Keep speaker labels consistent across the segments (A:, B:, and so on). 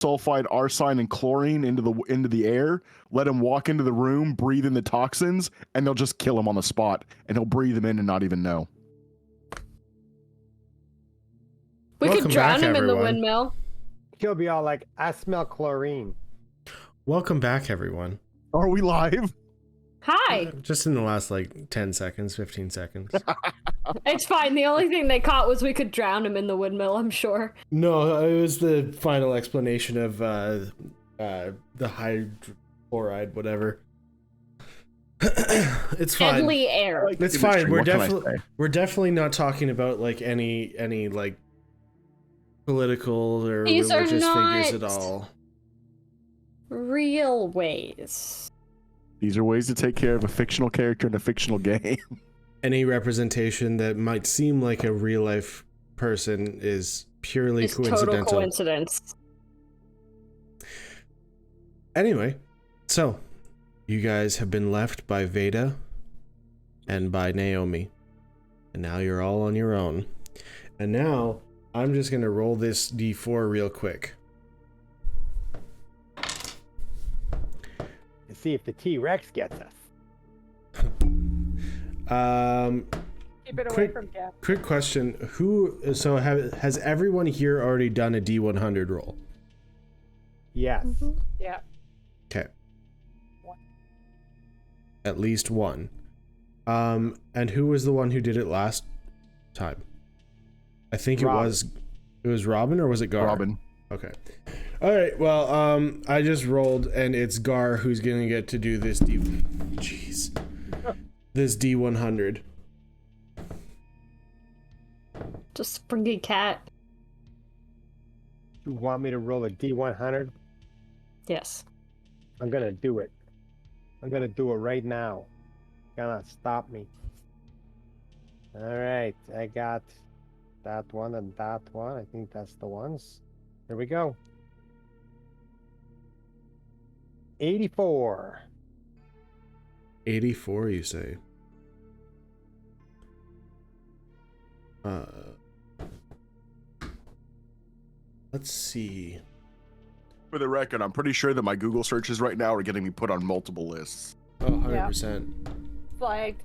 A: sulfide, arsine, and chlorine into the air. Let him walk into the room, breathe in the toxins, and they'll just kill him on the spot. And he'll breathe them in and not even know.
B: We
C: Welcome
B: could drown
C: back,
B: him in the
C: everyone.
B: windmill.
D: He'll be all like, I smell chlorine.
C: Welcome back, everyone.
A: Are we live?
B: Hi.
C: Just in the last like 10 seconds, 15 seconds.
B: It's fine. The only thing they caught was we could drown him in the windmill, I'm sure.
C: No, it was the final explanation of the hydrochloride, whatever. It's fine.
B: Deadly air.
C: It's fine. We're definitely not talking about like any like political or
B: These are
C: religious
B: not
C: figures at all.
B: Real ways.
A: These are ways to take care of a fictional character in a fictional game.
C: Any representation that might seem like a real life person is purely
B: It's
C: coincidental.
B: total coincidence.
C: Anyway, so you guys have been left by Veda and by Naomi, and now you're all on your own. And now I'm just gonna roll this d4 real quick.
D: To see if the T-Rex gets us.
E: Keep it away from Jeff.
C: Quick question: has everyone here already done a D100 roll?
D: Yes.
E: Yeah.
C: Okay.
E: One.
C: At least one. And who was the one who did it last time? I think
D: Robin.
C: it was Robin, or was it Gar?
A: Robin.
C: Okay. All right. Well, I just rolled, and it's Gar who's gonna get to do this this D100.
B: Just springy cat.
D: You want me to roll a D100?
B: Yes.
D: I'm gonna do it. I'm gonna do it right now. Gonna stop me. All right, I got that one and that one. I think that's the ones. Here we go. 84.
C: 84, you say? Let's see.
A: For the record, I'm pretty sure that my Google searches right now are getting me put on multiple lists.
C: Oh, 100%.
E: Flag.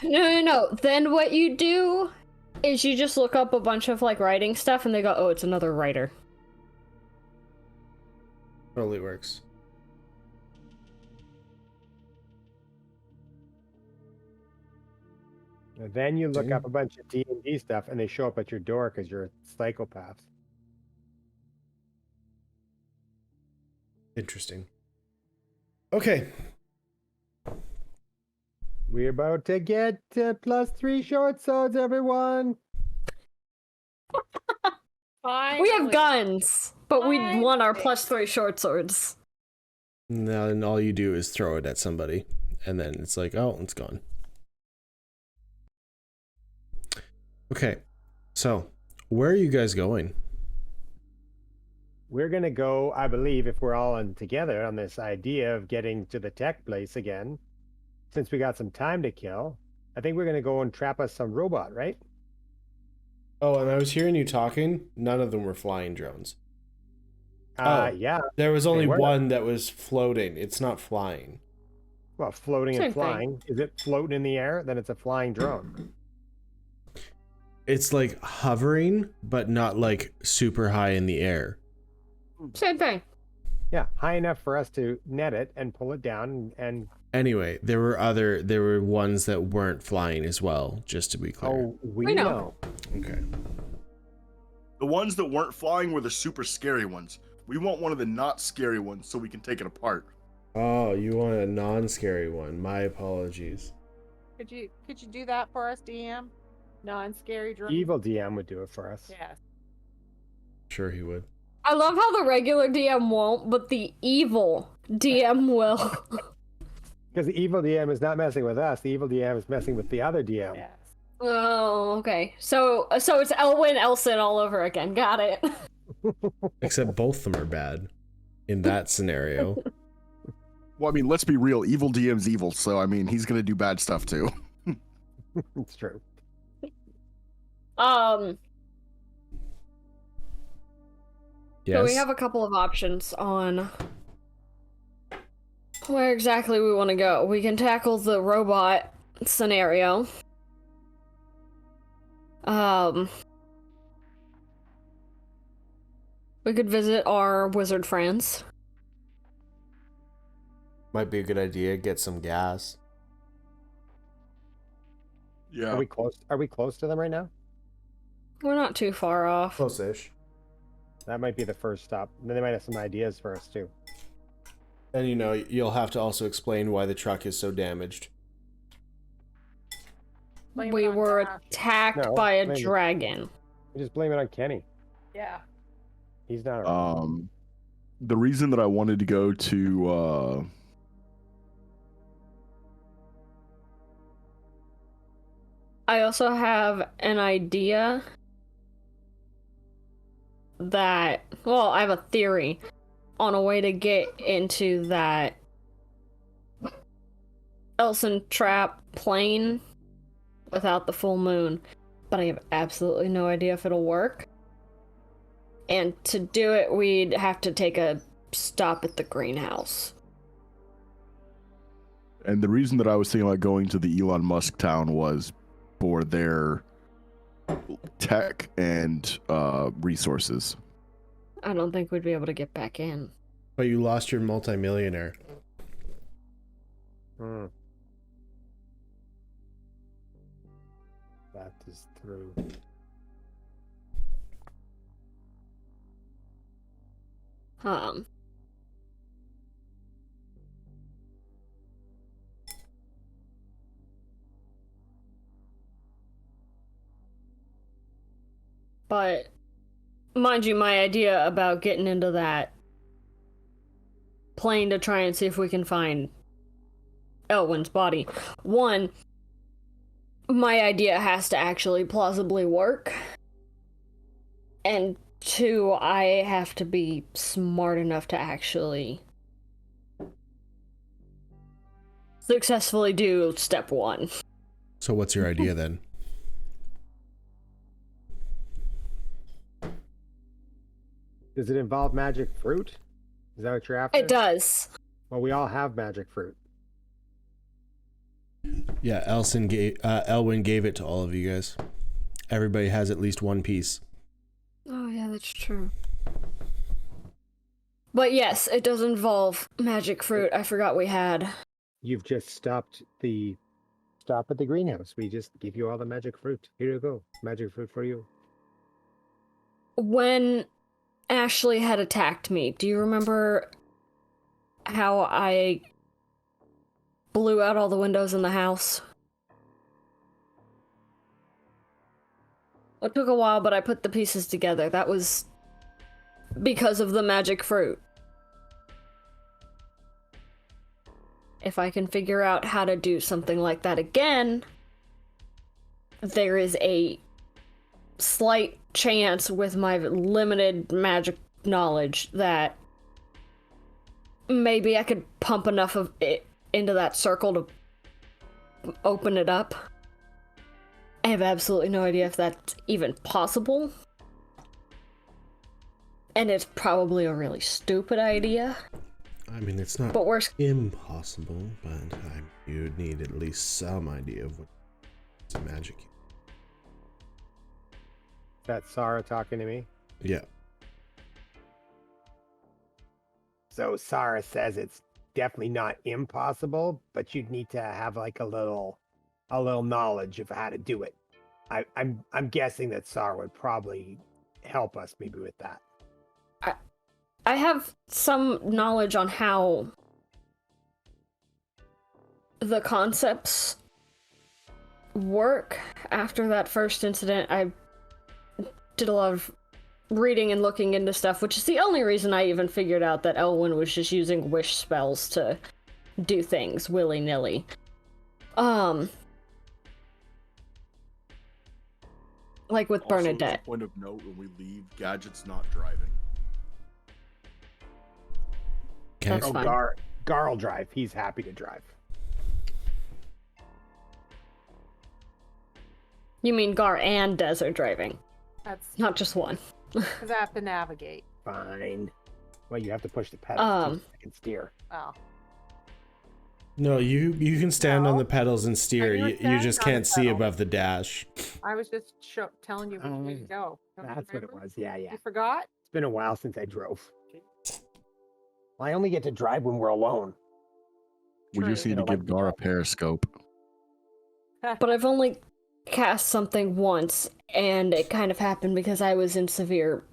B: No. Then what you do is you just look up a bunch of like writing stuff and they go, oh, it's another writer.
C: Totally works.
D: And then you look up a bunch of D&D stuff and they show up at your door because you're a psychopath.
C: Interesting. Okay.
D: We're about to get +3 short swords, everyone.
E: Fine.
B: We have guns, but we
E: Finally.
B: want our +3 short swords.
C: Now, and all you do is throw it at somebody, and then it's like, oh, it's gone. Okay, so where are you guys going?
D: We're going to go, I believe, if we're all in together on this idea of getting to the tech place again, since we got some time to kill, I think we're going to go and trap us some robot, right?
C: Oh, and I was hearing you talking. None of them were flying drones. Oh.
D: Yeah.
C: There was only
D: were.
C: one that was floating. It's not flying.
D: Well, floating
B: Same
D: and flying. Is it floating in the air? Then it's a flying drone.
C: It's like hovering, but not like super high in the air.
B: Same thing.
D: Yeah, high enough for us to net it and pull it down and
C: Anyway, there were ones that weren't flying as well, just to be clear.
D: oh, we know.
C: Okay.
A: The ones that weren't flying were the super scary ones. We want one of the not scary ones so we can take it apart.
C: Oh, you want a non-scary one. My apologies.
E: Could you do that for us, DM? Non-scary drone.
D: Evil DM would do it for us.
E: Yes.
C: Sure he would.
B: I love how the regular DM won't, but the evil DM will.
D: Because the evil DM is not messing with us. The evil DM is messing with the other DM.
E: Yes.
B: Oh, okay. So it's Elwyn Elson all over again. Got it.
C: Except both of them are bad in that scenario.
A: Well, I mean, let's be real. Evil DM's evil, so I mean, he's gonna do bad stuff too.
D: It's true.
B: So we have a couple of options on where exactly we want to go. We can tackle the robot scenario. We could visit our wizard friends.
C: Might be a good idea. Get some gas.
A: Yeah.
D: Are we close? Are we close to them right now?
B: We're not too far off.
C: Close-ish.
D: That might be the first stop. Then they might have some ideas for us too.
C: And you know, you'll have to also explain why the truck is so damaged.
E: Blame it
B: We
E: on
B: were
E: Tash.
B: attacked
D: No,
B: by a
D: blame it.
B: dragon.
D: We just blame it on Kenny.
E: Yeah.
D: He's not around.
A: The reason that I wanted to go to
B: I also have an idea that, well, I have a theory on a way to get into that Elson trap plane without the full moon, but I have absolutely no idea if it'll work. And to do it, we'd have to take a stop at the greenhouse.
A: and the reason that I was thinking about going to the Elon Musk town was for their tech and resources.
B: I don't think we'd be able to get back in.
C: But you lost your multimillionaire.
D: That is true.
B: But mind you, my idea about getting into that plane to try and see if we can find Elwyn's body. One, my idea has to actually plausibly work. And two, I have to be smart enough to actually successfully do step one.
C: So what's your idea then?
D: Does it involve magic fruit? Is that what you're after?
B: It does.
D: Well, we all have magic fruit.
C: Yeah, Elwyn gave it to all of you guys. Everybody has at least one piece.
B: Oh, yeah, that's true. But yes, it does involve magic fruit. I forgot we had.
D: You've just stopped the stop at the greenhouse. We just give you all the magic fruit. Here you go. Magic fruit for you.
B: When Ashley had attacked me, do you remember how I blew out all the windows in the house? It took a while, but I put the pieces together. That was because of the magic fruit. If I can figure out how to do something like that again, there is a slight chance with my limited magic knowledge that maybe I could pump enough of it into that circle to open it up. I have absolutely no idea if that's even possible. And it's probably a really stupid idea.
C: I mean, it's not
B: But we're
C: impossible, but you'd need at least some idea of what magic.
D: Is that Sarah talking to me?
C: Yeah.
D: So Sarah says it's definitely not impossible, but you'd need to have like a little knowledge of how to do it. I'm guessing that Sarah would probably help us maybe with that.
B: I have some knowledge on how the concepts work. After that first incident, I did a lot of reading and looking into stuff, which is the only reason I even figured out that Elwyn was just using wish spells to do things willy-nilly. Like with Bernadette.
A: Point of note, when we leave, Gadget's not driving.
C: Okay.
B: That's fine.
D: Karl drive. He's happy to drive.
B: You mean Gar and Des are driving,
E: That's
B: not just one.
E: because I have to navigate.
D: Fine. Well, you have to push the pedals so I can steer.
E: Oh.
C: No, you can stand on
E: No.
C: the pedals and steer.
E: you were
C: You
E: standing
C: just
E: on the
C: can't see
E: pedal.
C: above the dash.
E: I was just telling you where to go. Don't you
D: That's what it
E: remember?
D: was. Yeah.
E: You forgot?
D: It's been a while since I drove. Well, I only get to drive when we're alone.
A: We just
E: True.
A: need to
D: Like
A: give
D: the
A: Gar a
D: job.
A: periscope.
B: But I've only cast something once, and it kind of happened because I was in severe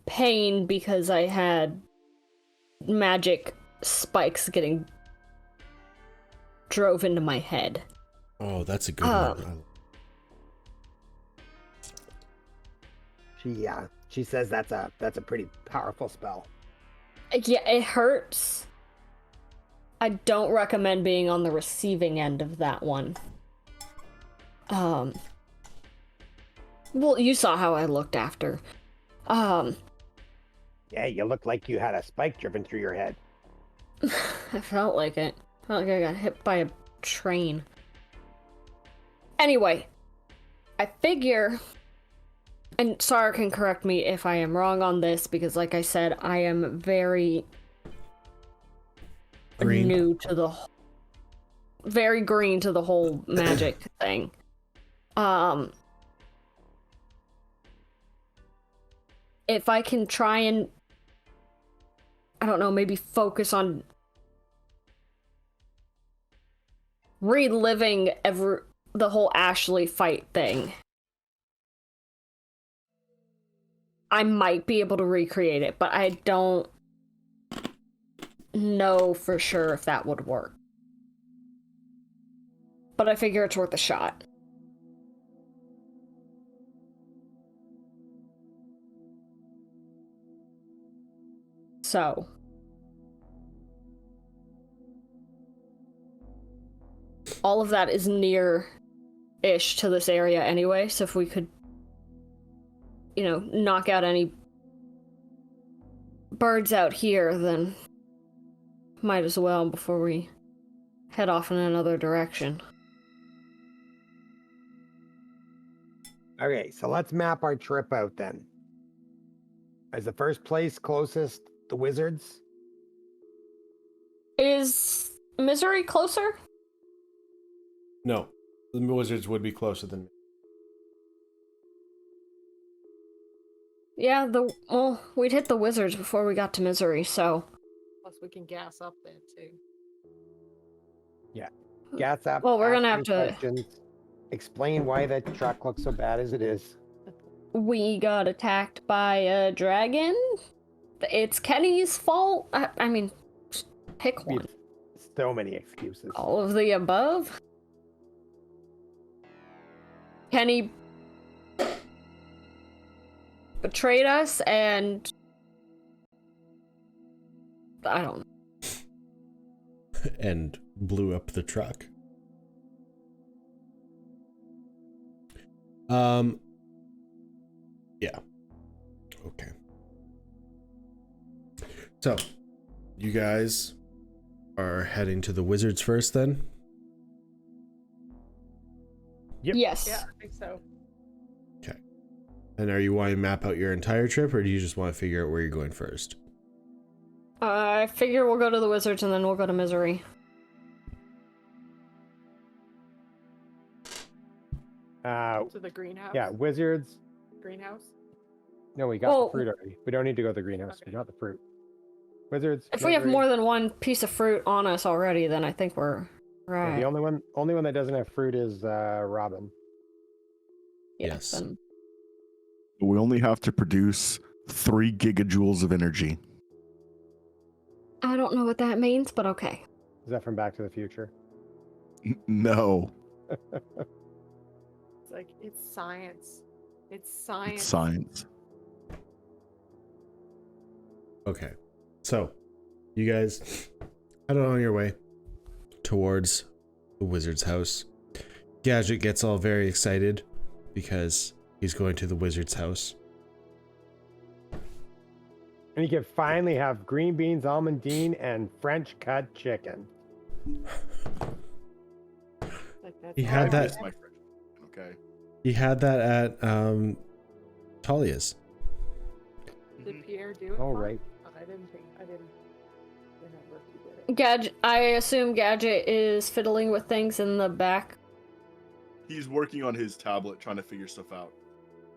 B: pain because I had magic spikes getting drove into my head.
C: Oh, that's a good one.
D: She says that's a pretty powerful spell.
B: Yeah, it hurts. I don't recommend being on the receiving end of that one. Well, you saw how I looked after.
D: Yeah, you look like you had a spike driven through your head.
B: I felt like it. Felt like I got hit by a train. Anyway, I figure, and Sarah can correct me if I am wrong on this, because like I said, I am very
C: Green.
B: new to the very green to the whole magic thing. If I can try and, I don't know, maybe focus on reliving the whole Ashley fight thing, I might be able to recreate it, but I don't know for sure if that would work. But I figure it's worth a shot. So, all of that is near-ish to this area anyway, so if we could, knock out any birds out here, then might as well before we head off in another direction.
D: Okay, so let's map our trip out then. Is the first place closest the Wizards?
B: Is Misery closer?
C: No, the Wizards would be closer than me.
B: Yeah, we'd hit the Wizards before we got to Misery, so...
E: Plus, we can gas up there too.
D: Yeah. Gas up.
B: Well, we're
D: ask
B: gonna
D: some
B: have to...
D: questions, explain why that truck looks so bad as it is.
B: We got attacked by a dragon? It's Kenny's fault? I mean, just pick one.
D: So many excuses.
B: All of the above? Kenny betrayed us, and I don't know.
C: And blew up the truck. Yeah. Okay. So, you guys are heading to the Wizards first then?
D: Yep.
B: Yes.
E: Yeah, I think so.
C: Okay. And are you wanting to map out your entire trip, or do you just want to figure out where you're going first?
B: I figure we'll go to the Wizards and then we'll go to Misery.
E: To the greenhouse.
D: Yeah, Wizards.
E: Greenhouse.
D: No, we got
B: Well-
D: the fruit already. We don't need to go to the greenhouse.
E: Okay.
D: We got the fruit. Wizards.
B: If we have
D: Misery.
B: more than one piece of fruit on us already, then I think we're
D: Yeah,
B: right.
D: the only one that doesn't have fruit is Robin.
C: Yes.
B: Then
A: We only have to produce 3 gigajoules of energy.
B: I don't know what that means, but okay.
D: Is that from Back to the Future?
A: No,
E: It's like it's science. It's science.
A: it's science.
C: Okay. So, you guys head on your way towards the Wizard's house. Gadget gets all very excited because he's going to the Wizard's house.
D: And you can finally have green beans, almondine, and French cut chicken.
E: Like that's
C: He
E: all
C: had
E: right.
C: that-
A: Okay.
C: He had that at Talia's.
E: Did Pierre do it?
D: All
E: Mark?
D: right.
E: I didn't remember if he did it.
B: Gadget. I assume Gadget is fiddling with things in the back.
A: He's working on his tablet, trying to figure stuff out.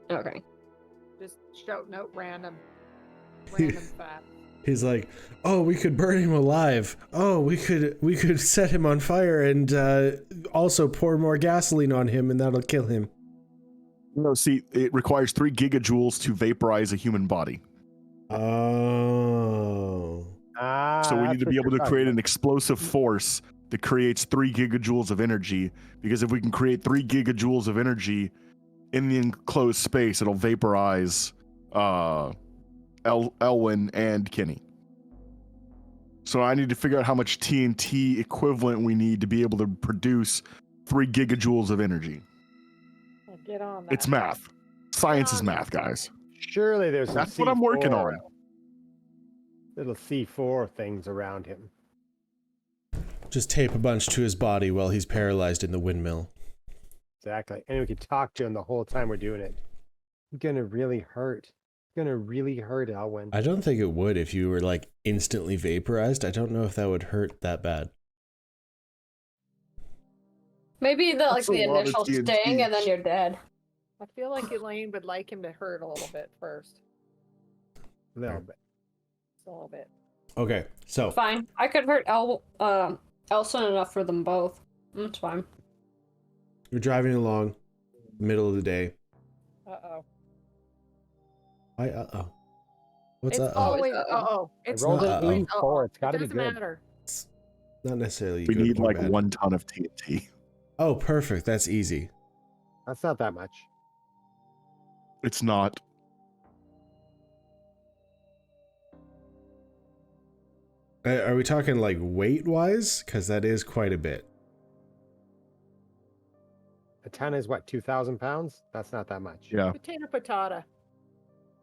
B: Okay.
E: Just shouting out random facts.
C: He's like, oh, we could burn him alive. Oh, we could set him on fire and also pour more gasoline on him, and that'll kill him.
A: No, see, it requires 3 gigajoules to vaporize a human body.
C: Oh.
A: So we need
D: That's
A: to
D: what
A: be able
D: you're
A: to
D: talking
A: create an
D: about.
A: explosive force that creates 3 gigajoules of energy. Because if we can create 3 gigajoules of energy in the enclosed space, it'll vaporize Elwyn and Kenny. So I need to figure out how much TNT equivalent we need to be able to produce 3 gigajoules of energy.
E: Well, get on that.
A: It's math. Science is
E: on
A: math,
E: that.
A: guys.
D: Surely there's some
A: That's what I'm working
D: C4,
A: on.
D: Little C4 things around him.
C: Just tape a bunch to his body while he's paralyzed in the windmill.
D: Exactly. And we can talk to him the whole time we're doing it. It's gonna really hurt. It's gonna really hurt, Elwyn.
C: I don't think it would if you were like instantly vaporized. I don't know if that would hurt that bad.
B: Maybe the
A: That's a lot of
B: initial
A: TNT.
B: sting and then you're dead.
E: I feel like Elaine would like him to hurt a little bit first.
D: A little bit.
E: Just a little bit.
C: Okay, so
B: Fine. I could hurt Elson enough for them both. It's fine.
C: you're driving along, middle of the day.
E: Uh-oh.
C: Uh-oh. What's
E: It's
C: uh-oh?
E: always
B: Uh-oh.
E: uh-oh.
D: I
E: It's
D: rolled
C: not
D: an
C: uh-oh.
D: E4. It's got to
E: It
D: be
E: doesn't
D: good.
E: matter.
C: Not necessarily
A: We
C: good
A: need
C: or
A: like
C: bad.
A: 1 ton of TNT.
C: Oh, perfect. That's easy.
D: That's not that much.
A: It's not.
C: Are we talking like weight-wise? Because that is quite a bit.
D: A ton is what, 2,000 pounds? That's not that much.
A: Yeah.
E: Potato patata.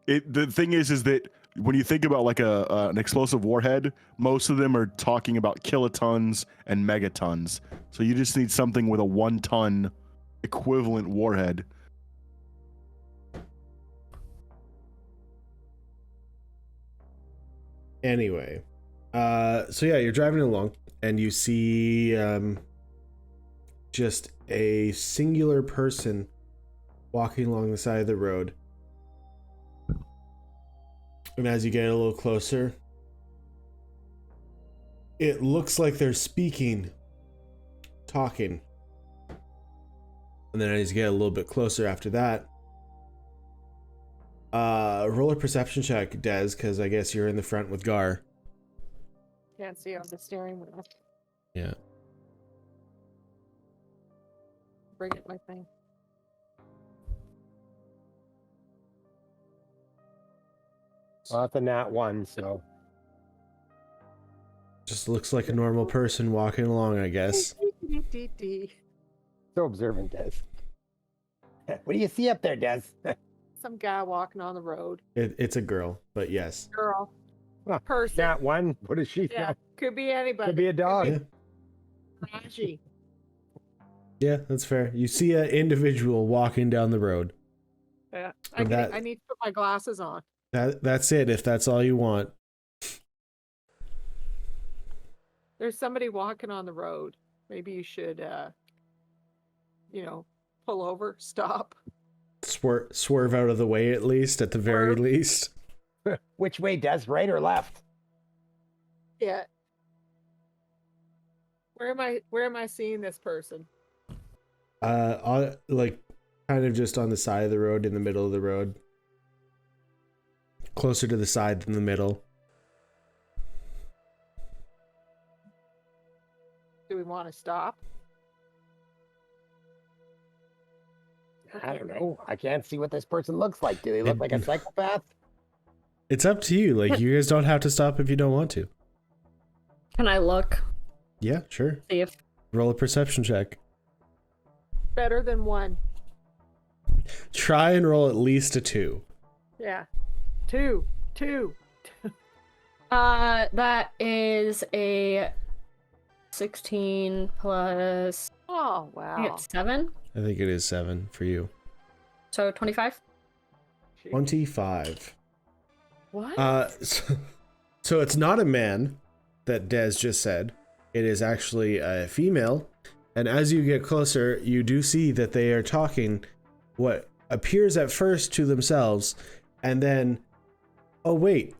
A: The thing is that when you think about like an explosive warhead, most of them are talking about kilotons and megatons. So you just need something with a 1 ton equivalent warhead.
C: Anyway, so yeah, you're driving along and you see just a singular person walking along the side of the road. And as you get a little closer, it looks like they're speaking, talking. And then as you get a little bit closer after that, roll a perception check, Des, because I guess you're in the front with Gar.
E: Can't see on the steering wheel.
C: Yeah.
E: Bring it my thing.
D: Well, that's a nat 1, so.
C: Just looks like a normal person walking along, I guess.
D: So observant, Des. What do you see up there, Des?
E: Some guy walking on the road.
C: It's a girl, but yes.
E: Girl.
D: Huh,
E: Person.
D: Nat 1? What is she?
E: Yeah. Could be anybody.
D: Could be a dog.
C: Yeah.
E: Raji.
C: Yeah, that's fair. You see an individual walking down the road.
E: Yeah.
C: And that-
E: I need to put my glasses on.
C: That's it, if that's all you want.
E: There's somebody walking on the road. Maybe you should, pull over, stop.
C: Swerve out of the way at least, at the very
E: Swerve.
C: least.
D: Which way, Des? Right or left?
E: Yeah. Where am I seeing this person?
C: Like kind of just on the side of the road, in the middle of the road. Closer to the side than the middle.
E: Do we want to stop?
D: I don't know. I can't see what this person looks like. Do they look like a psychopath?
C: It's up to you. Like, you guys don't have to stop if you don't want to.
B: Can I look?
C: Yeah, sure.
B: See if
C: Roll a perception check.
E: Better than 1.
C: Try and roll at least a 2.
E: Yeah. 2.
B: that is a 16 plus
E: Oh,
B: I
E: wow.
B: think it's 7.
C: I think it is 7 for you.
B: So 25.
C: 25.
E: What?
C: So it's not a man that Des just said. It is actually a female. And as you get closer, you do see that they are talking what appears at first to themselves, and then, oh wait,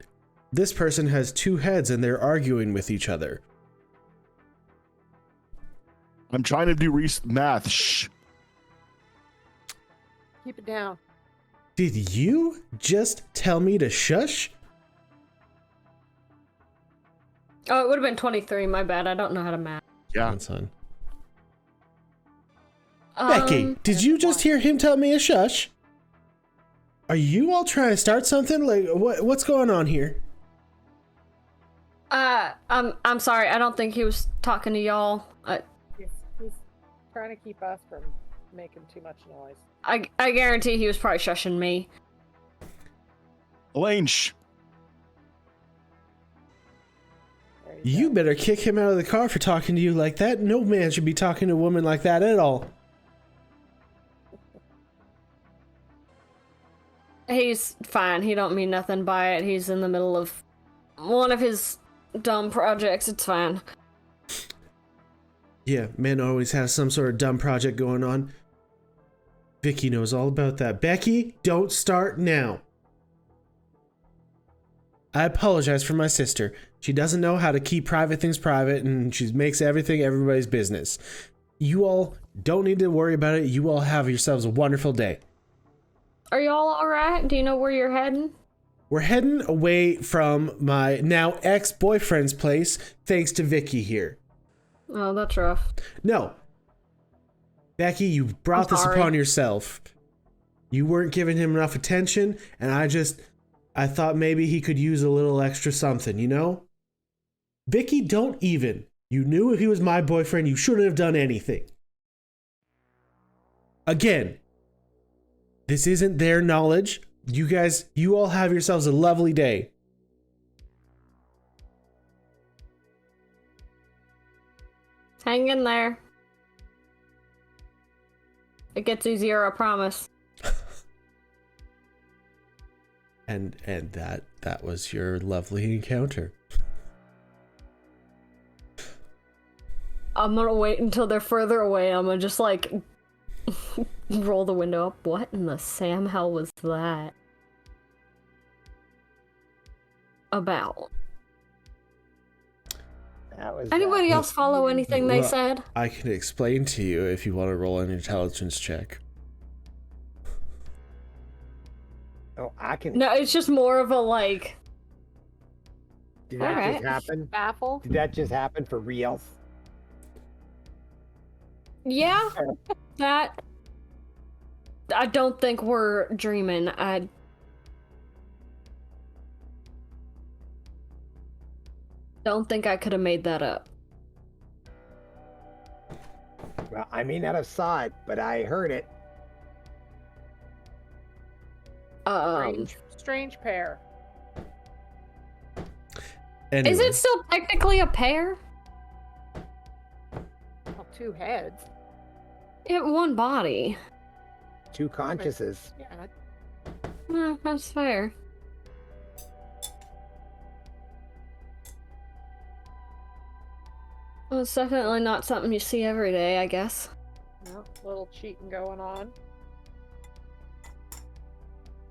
C: this person has two heads and they're arguing with each other.
A: I'm trying to do math. Shh.
E: Keep it down.
C: Did you just tell me to shush?
B: Oh, it would have been 23. My bad. I don't know how to math.
A: Yeah.
C: That's fine. Becky, did you just hear him tell me a shush? Are you all trying to start something? Like, what's going on here?
B: I'm sorry. I don't think he was talking to y'all.
E: He's trying to keep us from making too much noise.
B: I guarantee he was probably shushing me.
A: Elaine, shh.
E: There
C: You
E: go.
C: better kick him out of the car for talking to you like that. No man should be talking to a woman like that at all.
B: He's fine. He don't mean nothing by it. He's in the middle of one of his dumb projects. It's fine.
C: Yeah, man always has some sort of dumb project going on. Vicky knows all about that. Becky, don't start now. I apologize for my sister. She doesn't know how to keep private things private, and she makes everything everybody's business. You all don't need to worry about it. You all have yourselves a wonderful day.
B: Are y'all alright? Do you know where you're heading?
C: We're heading away from my now ex-boyfriend's place, thanks to Vicky here.
B: Oh, that's rough.
C: No. Becky, you brought this
B: sorry.
C: upon yourself. You weren't giving him enough attention, and I thought maybe he could use a little extra something, you know? Vicky, don't even. You knew if he was my boyfriend, you shouldn't have done anything. Again, this isn't their knowledge. You all have yourselves a lovely day.
B: Hang in there. It gets easier, I promise.
C: And that was your lovely encounter.
B: I'm gonna wait until they're further away. I'm gonna just like roll the window up. What in the Sam hell was that about?
D: That was
B: Anybody else follow anything they
C: Well,
B: said?
C: I can explain to you if you want to roll an intelligence check.
D: Oh, I can.
B: No, it's just more of a like.
D: Did that
B: alright.
D: just happen?
E: Baffled?
D: Did that just happen for real?
B: Yeah, that. I don't think we're dreaming. I don't think I could have made that up.
D: Well, I may not have saw it, but I heard it.
E: Strange pair.
C: Anyway,
B: Is it still technically a pair?
E: Well, two heads.
B: It one body.
D: Two consciouses.
E: Yeah.
B: That's fair. Well, it's definitely not something you see every day, I guess.
E: No, little cheating going on.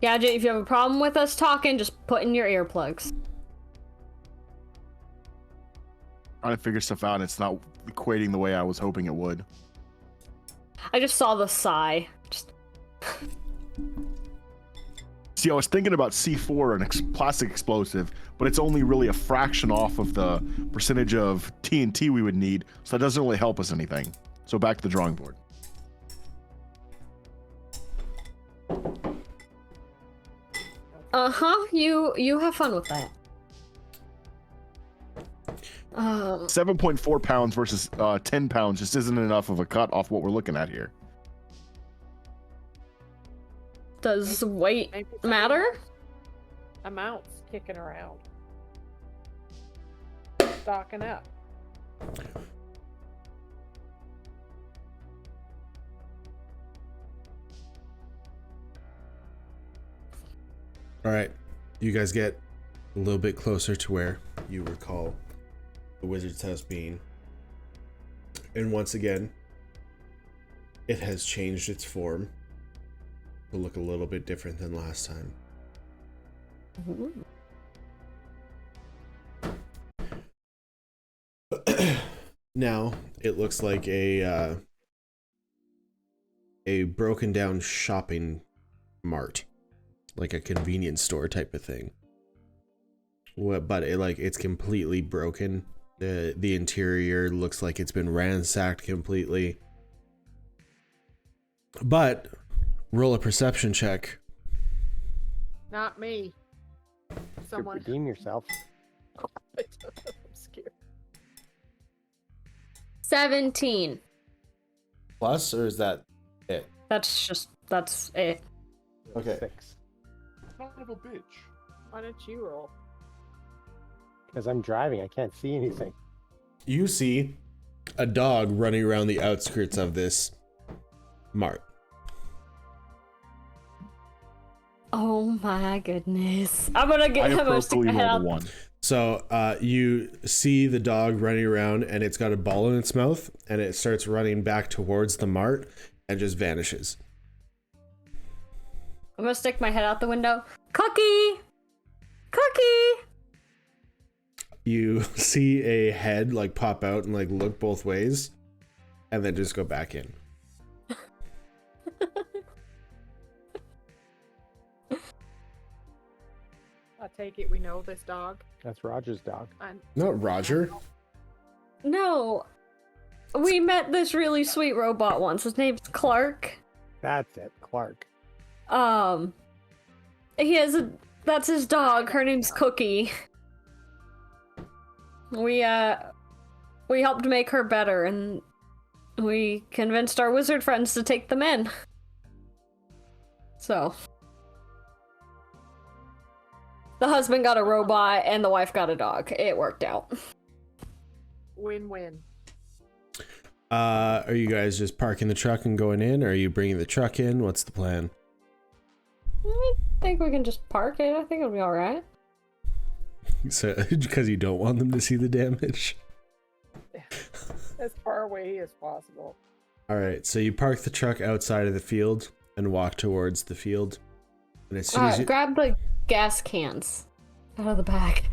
B: Gadget, if you have a problem with us talking, just put in your earplugs.
A: Trying to figure stuff out, and it's not equating the way I was hoping it would.
B: I just saw the sigh. Just
A: See, I was thinking about C4, an plastic explosive, but it's only really a fraction off of the percentage of TNT we would need, so that doesn't really help us anything. So back to the drawing board.
B: You have fun with that.
A: 7.4 pounds versus 10 pounds just isn't enough of a cut off what we're looking at here.
B: Does weight
E: Maybe some
B: matter?
E: Amounts kicking around. Stocking up.
C: all right. You guys get a little bit closer to where you recall the wizard's house being. And once again, it has changed its form to look a little bit different than last time. Now it looks like a broken down shopping mart, like a convenience store type of thing. But it's completely broken. The interior looks like it's been ransacked completely. But roll a perception check.
E: Not me. Someone.
D: Redeem yourself.
E: I'm scared.
B: 17.
C: Plus, or is that it?
B: That's it.
C: Okay.
D: 6.
A: Son of a bitch.
E: Why don't you roll?
D: Because I'm driving, I can't see anything.
C: You see a dog running around the outskirts of this mart.
B: Oh my goodness. I'm gonna get him a stick
A: I
B: my head
A: rolled
B: out.
A: a 1.
C: So you see the dog running around, and it's got a ball in its mouth, and it starts running back towards the mart and just vanishes.
B: I'm gonna stick my head out the window. Cookie! Cookie!
C: You see a head like pop out and like look both ways, and then just go back in.
E: I take it we know this dog.
D: That's Roger's dog.
C: Not Roger.
B: No. We met this really sweet robot once. His name's Clark.
D: That's it, Clark.
B: That's his dog. Her name's Cookie. We helped make her better, and we convinced our wizard friends to take them in. So the husband got a robot and the wife got a dog. It worked out.
E: Win-win.
C: Are you guys just parking the truck and going in, or are you bringing the truck in? What's the plan?
B: I think we can just park it. I think it'll be alright.
C: So, because you don't want them to see the damage.
E: As far away as possible.
C: All right, so you park the truck outside of the field and walk towards the field. And as soon as you
B: Grab the gas cans out of the back.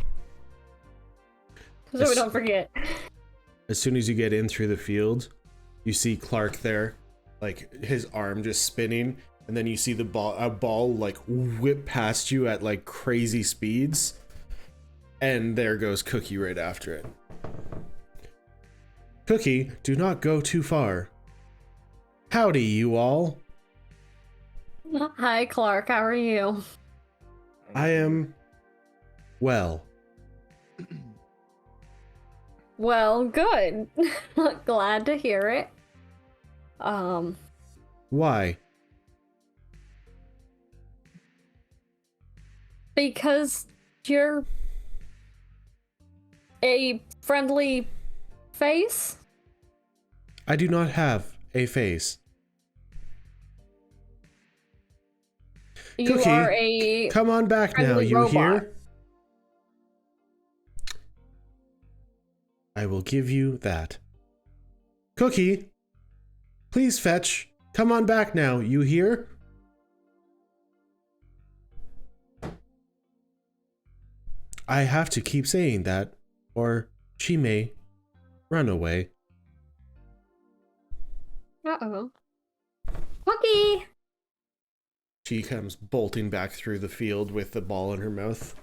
B: So we don't forget.
C: As soon as you get in through the field, you see Clark there, like his arm just spinning, and then you see a ball like whip past you at like crazy speeds, and there goes Cookie right after it. Cookie, do not go too far. Howdy, you all.
B: Hi, Clark. How are you?
C: I am well.
B: Well, good. Glad to hear it.
C: Why?
B: Because you're a friendly face?
C: I do not have a face.
B: You
C: Cookie,
B: are a
C: come on back now,
B: friendly
C: you
B: robot.
C: hear? I will give you that. Cookie, please fetch. Come on back now, you hear? I have to keep saying that, or she may run away.
B: Uh-oh. Cookie!
C: She comes bolting back through the field with the ball in her mouth.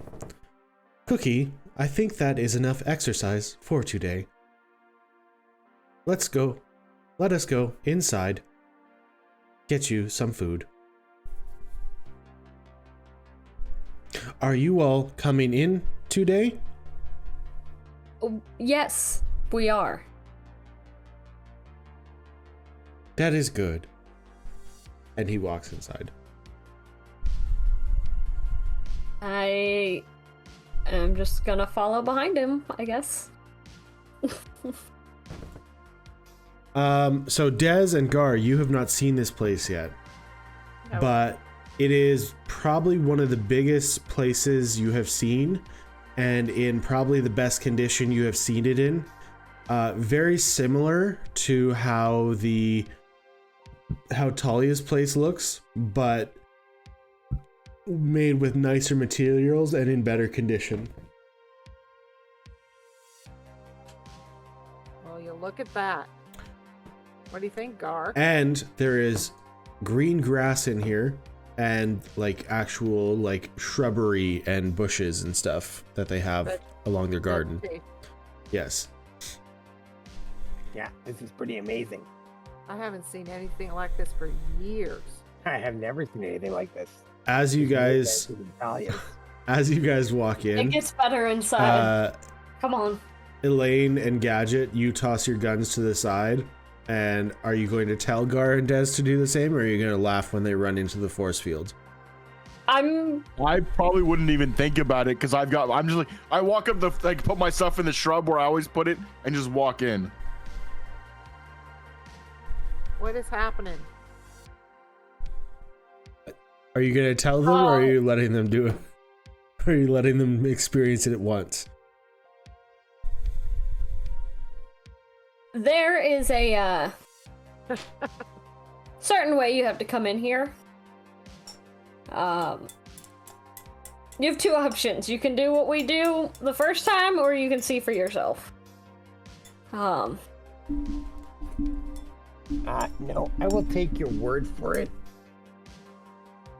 C: Cookie, I think that is enough exercise for today. Let's go. Let us go inside. Get you some food. Are you all coming in today?
B: Oh, yes, we are.
C: That is good. And he walks inside.
B: I am just gonna follow behind him, I guess.
C: So Dez and Gar, you have not seen this place yet.
E: No.
C: But it is probably one of the biggest places you have seen and in probably the best condition you have seen it in. Very similar to how Talia's place looks, but made with nicer materials and in better condition.
E: Well, you look at that. What do you think, Gar?
C: And there is green grass in here and like actual like shrubbery and bushes and stuff that they have along their garden. Yes.
D: Yeah, this is pretty amazing.
E: I haven't seen anything like this for years.
D: I have never seen anything like this.
C: As you guys walk
B: It
C: in,
B: gets better inside. Come on.
C: Elaine and Gadget, you toss your guns to the side. And are you going to tell Gar and Des to do the same, or are you going to laugh when they run into the force field?
B: I
A: probably wouldn't even think about it because I'm just like, I walk up put my stuff in the shrub where I always put it and just walk in.
E: What is happening?
C: Are you going to tell them, or are you letting them do it? Or are you letting them experience it at once?
B: There is a certain way you have to come in here. You have two options. You can do what we do the first time, or you can see for yourself.
D: No, I will take your word for it.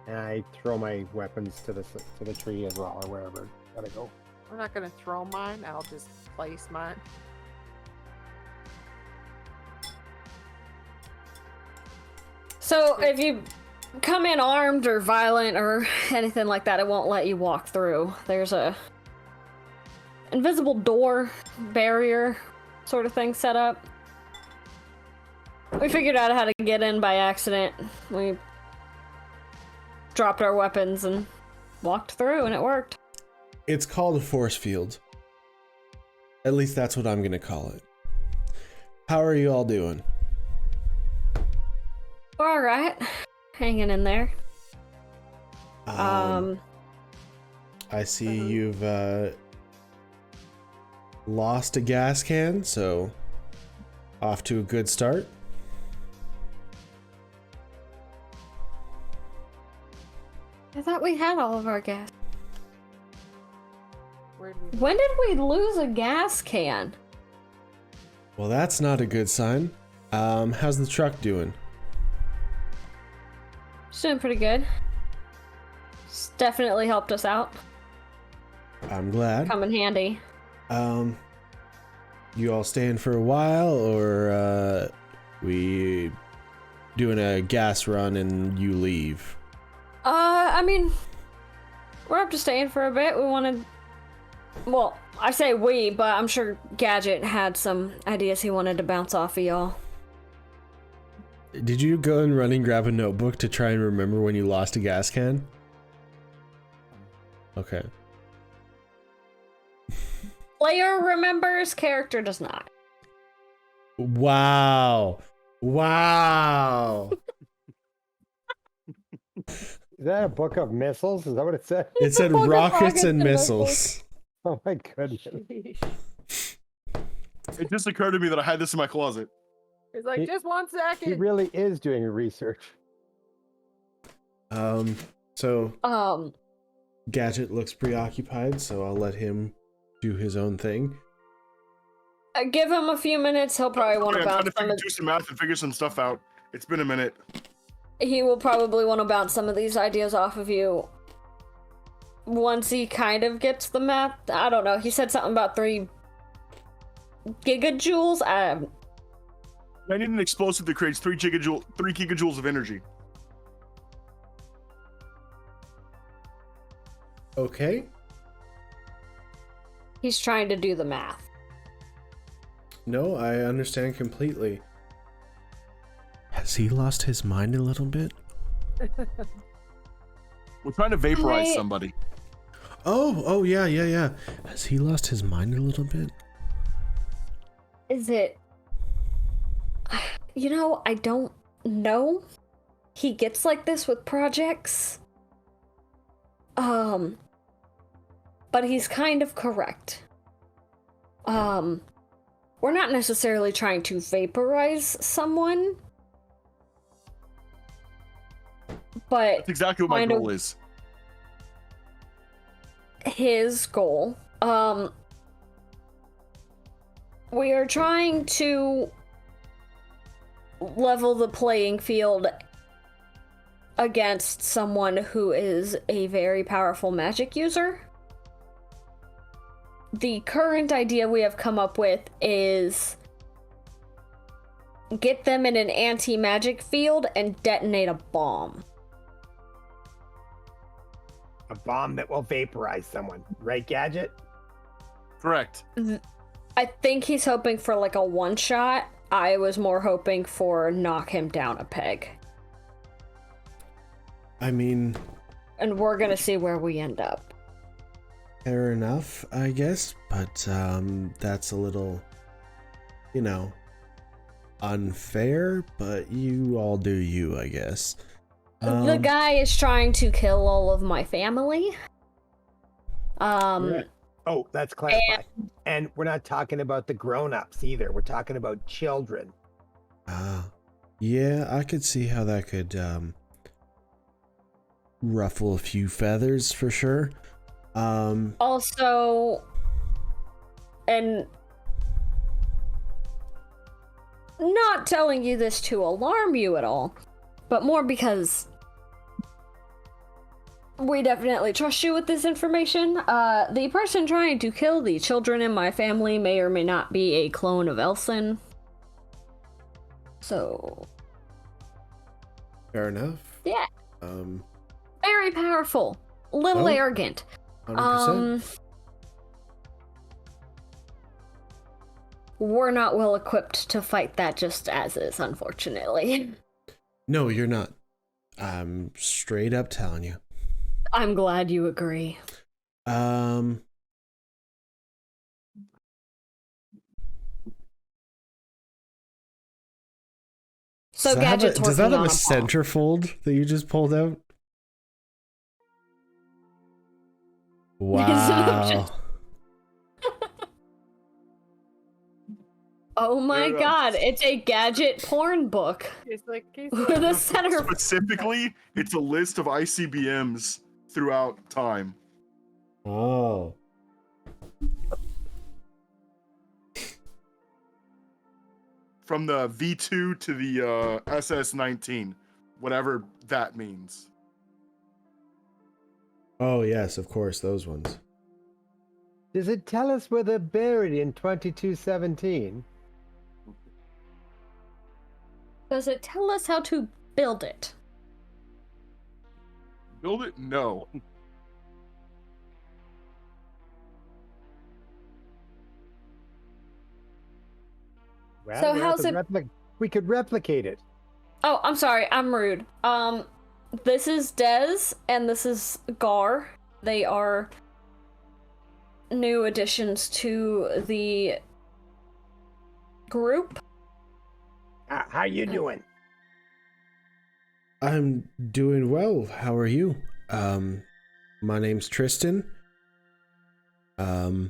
D: And I throw my weapons to the tree as well, or wherever. Gotta go.
E: I'm not gonna throw mine. I'll just place mine.
B: So if you come in armed or violent or anything like that, it won't let you walk through. There's a invisible door barrier sort of thing set up. We figured out how to get in by accident. We dropped our weapons and walked through, and it worked.
C: It's called a force field. At least that's what I'm going to call it. How are you all doing?
B: We're all right. Hanging in there.
C: I see you've lost a gas can, so off to a good start.
B: I thought we had all of our gas.
E: Where did we
B: When did we lose a gas can?
C: Well, that's not a good sign. How's the truck doing?
B: It's doing pretty good. It's definitely helped us out.
C: I'm glad.
B: Come in handy.
C: You all staying for a while, or we doing a gas run and you leave?
B: I mean, we're up to staying for a bit. We wanted... Well, I say we, but I'm sure Gadget had some ideas he wanted to bounce off of y'all.
C: Did you go and run and grab a notebook to try and remember when you lost a gas can? Okay.
B: Player remembers, character does not.
C: Wow. Wow.
D: Is that a book of missiles? Is that what it said?
C: It said
B: Book of
C: rockets and missiles.
D: Oh my goodness.
A: It just occurred to me that I had this in my closet.
E: It's like, just 1 second.
D: He really is doing research.
C: So Gadget looks preoccupied, so I'll let him do his own thing.
B: Give him a few minutes, he'll probably want to
A: I'm trying
B: bounce
A: to do some math and figure some stuff out. It's been a minute.
B: He will probably want to bounce some of these ideas off of you once he kind of gets the math. I don't know. He said something about 3 gigajoules.
A: I need an explosive that creates 3 gigajoules of energy.
C: Okay.
B: He's trying to do the math.
C: No, I understand completely. Has he lost his mind a little bit?
A: We're trying to vaporize somebody.
C: Oh, yeah. Has he lost his mind a little bit?
B: Is it... You know, I don't know. He gets like this with projects. but he's kind of correct. We're not necessarily trying to vaporize someone, but
A: That's exactly what my
B: kind of
A: goal is.
B: his goal. We are trying to level the playing field against someone who is a very powerful magic user. The current idea we have come up with is get them in an anti-magic field and detonate a bomb.
D: A bomb that will vaporize someone, right, Gadget?
A: Correct.
B: I think he's hoping for like a one-shot. I was more hoping for knock him down a peg.
C: I mean,
B: And we're gonna see where we end up.
C: fair enough, I guess, but that's a little, you know, unfair, but you all do you, I guess.
B: The guy is trying to kill all of my family.
D: Right. Oh, let's clarify. And we're not talking about the grown-ups either. We're talking about children.
C: Yeah, I could see how that could ruffle a few feathers for sure.
B: Also, and not telling you this to alarm you at all, but more because we definitely trust you with this information. The person trying to kill the children in my family may or may not be a clone of Elson. So,
C: Fair enough.
B: yeah,
C: 100%.
B: very powerful, little
C: Oh.
B: arrogant. We're not well equipped to fight that just as is, unfortunately.
C: No, you're not. I'm straight up telling you.
B: I'm glad you agree. So Gadget's
C: does that
B: working
C: have
B: on
C: a
B: a bomb.
C: centerfold that you just pulled out?
B: Is it
C: Wow.
B: just- Oh my
A: Yeah.
B: god, it's a Gadget porn book.
E: He's like,
B: With a center.
A: Specifically, it's a list of ICBMs throughout time.
C: Oh.
A: From the V2 to the SS-19, whatever that means.
C: Oh, yes, of course, those ones.
D: Does it tell us where they're buried in 2217?
B: Does it tell us how to build it?
A: Build it? No.
D: Well,
B: So
D: we have
B: how's
D: to
B: it-
D: we could replicate it.
B: Oh, I'm sorry, I'm rude. This is Dez and this is Gar. They are new additions to the group.
D: How you doing?
C: I'm doing well. How are you? My name's Tristan. My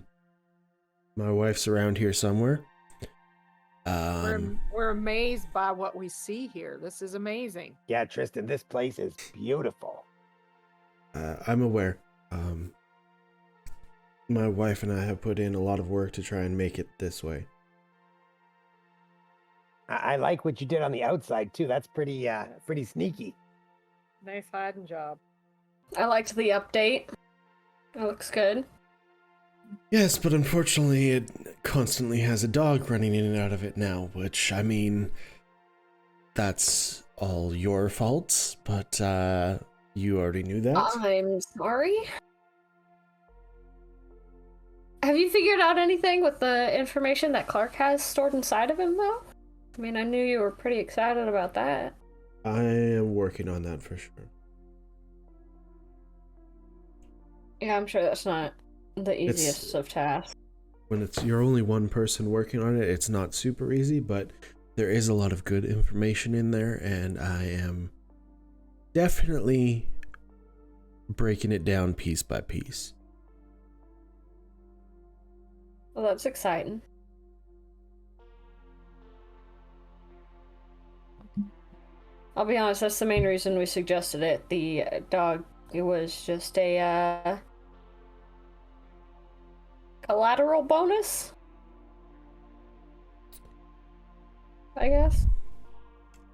C: wife's around here somewhere.
E: we're amazed by what we see here. This is amazing.
D: Yeah, Tristan, this place is beautiful.
C: I'm aware. My wife and I have put in a lot of work to try and make it this way.
D: I like what you did on the outside too. That's pretty sneaky.
E: Nice hiding job.
B: I liked the update. It looks good.
C: Yes, but unfortunately it constantly has a dog running in and out of it now, which, I mean, that's all your faults, but you already knew that.
B: I'm sorry. Have you figured out anything with the information that Clark has stored inside of him, though? I mean, I knew you were pretty excited about that.
C: I am working on that for sure.
B: Yeah, I'm sure that's not the easiest of tasks.
C: When you're only one person working on it, it's not super easy, but there is a lot of good information in there, and I am definitely breaking it down piece by piece.
B: Well, that's exciting. I'll be honest, that's the main reason we suggested it. The dog, it was just a collateral bonus, I guess.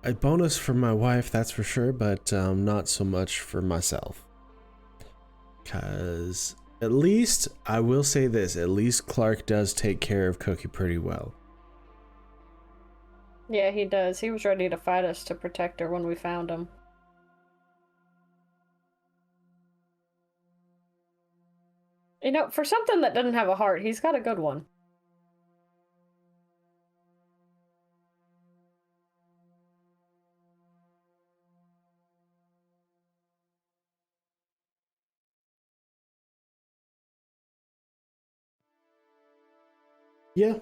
C: A bonus for my wife, that's for sure, but not so much for myself. Because at least, I will say this, at least Clark does take care of Cookie pretty well.
B: Yeah, he does. He was ready to fight us to protect her when we found him. You know, for something that doesn't have a heart, he's got a good one.
C: Yeah.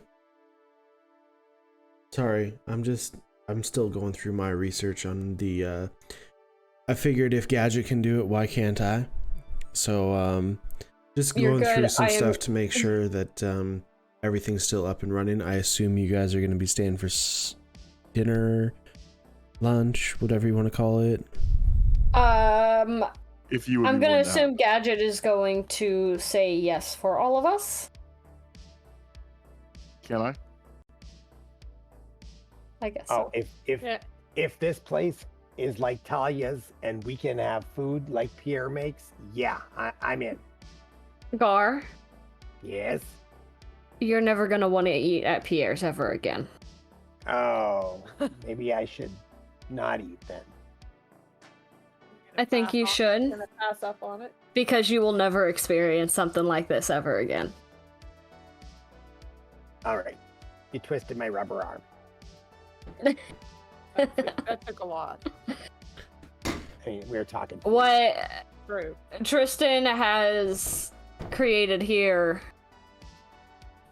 C: Sorry, I'm still going through my research on the, I figured if Gadget can do it, why can't I? So, just
B: You're
C: going through
B: good.
C: some
B: I am-
C: stuff to make sure that, everything's still up and running. I assume you guys are going to be staying for dinner, lunch, whatever you want to call it.
A: If you would
B: I'm
A: be
B: gonna
A: willing to help.
B: assume Gadget is going to say yes for all of us.
A: Can I?
B: I guess.
D: Oh,
B: So.
E: Yeah.
D: if this place is like Talia's and we can have food like Pierre makes, yeah, I'm in.
B: Gar,
D: Yes.
B: you're never gonna want to eat at Pierre's ever again.
D: Oh, maybe I should not eat then.
B: I think you should,
E: Gonna pass up on it.
B: because you will never experience something like this ever again.
D: All right. You twisted my rubber arm.
E: That took a lot.
D: I mean, we were talking.
B: What
E: True.
B: Tristan has created here,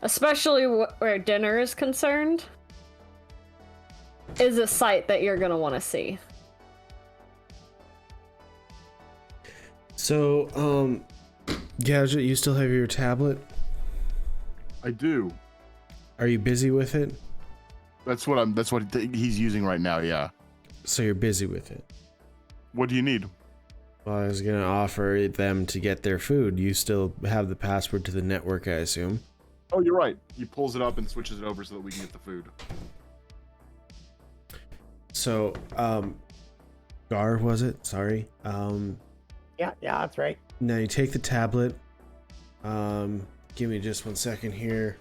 B: especially where dinner is concerned, is a sight that you're gonna want to see.
C: So, Gadget, you still have your tablet?
A: I do.
C: Are you busy with it?
A: That's what he's using right now. Yeah.
C: So you're busy with it.
A: What do you need?
C: Well, I was gonna offer them to get their food. You still have the password to the network, I assume.
A: Oh, you're right. He pulls it up and switches it over so that we can get the food.
C: So, Gar, was it? Sorry.
D: Yeah, that's right.
C: Now you take the tablet. Give me just 1 second here.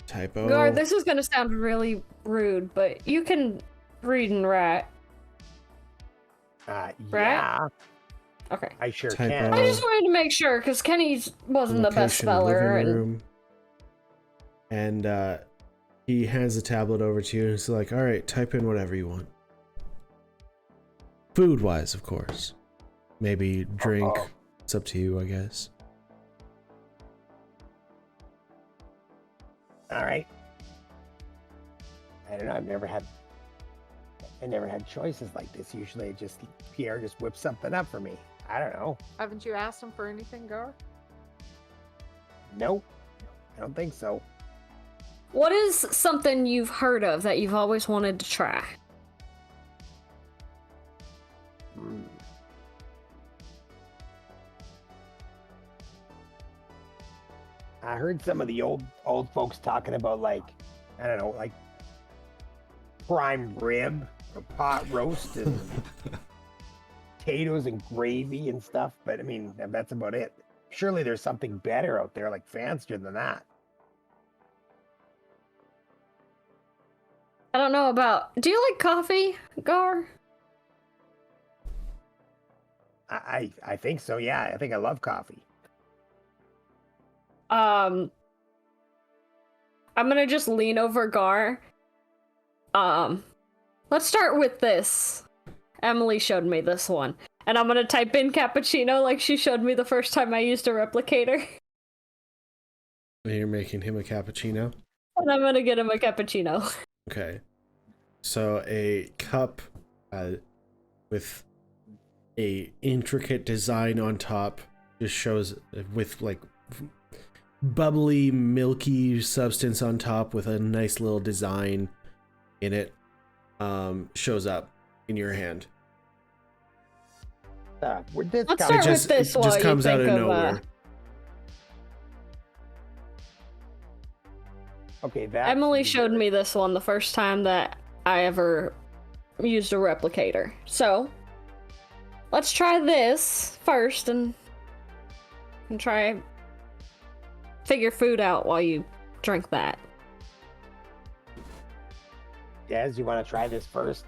C: Typo.
B: Gar, this is gonna sound really rude, but you can read and write. Right?
D: Yeah,
B: Okay.
D: I sure
C: Typo.
D: can.
B: I just wanted to make sure, because Kenny wasn't the best
C: Location,
B: speller.
C: living
B: And
C: room. And he hands the tablet over to you and he's like, all right, type in whatever you want. Food wise, of course. Maybe drink.
D: Uh-oh.
C: It's up to you, I guess.
D: All right. I don't know. I never had choices like this. Usually, Pierre just whips something up for me. I don't know.
E: Haven't you asked him for anything, Gar?
D: Nope. I don't think so.
B: what is something you've heard of that you've always wanted to try?
D: Hmm. I heard some of the old folks talking about, like, I don't know, like prime rib or pot roast and potatoes and gravy and stuff. But I mean, that's about it. Surely there's something better out there, like fancier than that.
B: I don't know about. Do you like coffee, Gar?
D: I think so. Yeah, I think I love coffee.
B: I'm gonna just lean over Gar. Let's start with this. Emily showed me this one. And I'm gonna type in cappuccino like she showed me the first time I used a replicator.
C: You're making him a cappuccino?
B: And I'm gonna get him a cappuccino.
C: Okay. So a cup with a intricate design on top just shows with like bubbly, milky substance on top with a nice little design in it shows up in your hand.
D: Where'd this
B: Let's
D: come
B: start
D: from?
B: with this
C: it
B: while
C: just
B: you
C: comes out
B: think
C: of
B: of,
C: nowhere.
D: Okay, that.
B: Emily showed me this one the first time that I ever used a replicator. So, let's try this first and try figure food out while you drink that.
D: Des, you want to try this first?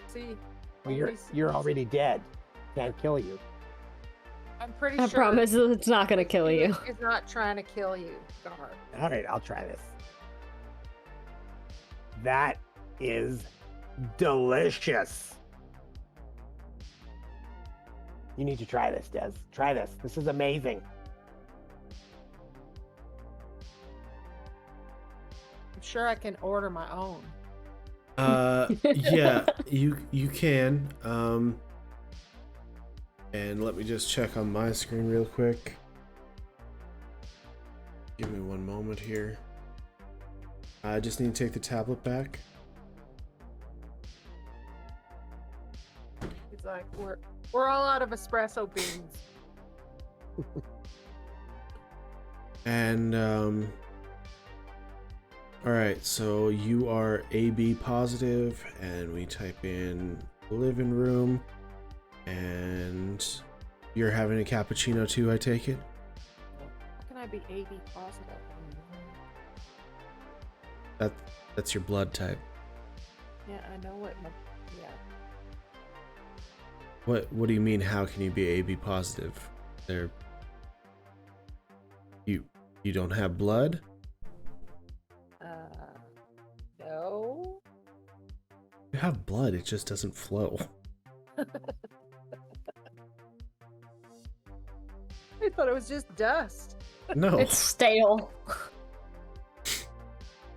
E: See,
D: Well, you're already dead. Can't kill you.
E: I'm pretty
B: I
E: sure.
B: promise it's not gonna kill you.
E: He's not trying to kill you, Gar.
D: All right, I'll try this. That is delicious. You need to try this, Des. Try this. This is amazing.
E: I'm sure I can order my own.
C: Yeah, you can. And let me just check on my screen real quick. Give me one moment here. I just need to take the tablet back.
E: He's like, we're all out of espresso beans.
C: And all right, so you are AB positive, and we type in living room, and you're having a cappuccino too, I take it?
E: How can I be AB positive?
C: That's your blood type.
E: Yeah, I know what. Yeah.
C: What do you mean? How can you be AB positive? You don't have blood?
E: No.
C: You have blood, it just doesn't flow.
E: I thought it was just dust.
C: No.
B: It's stale.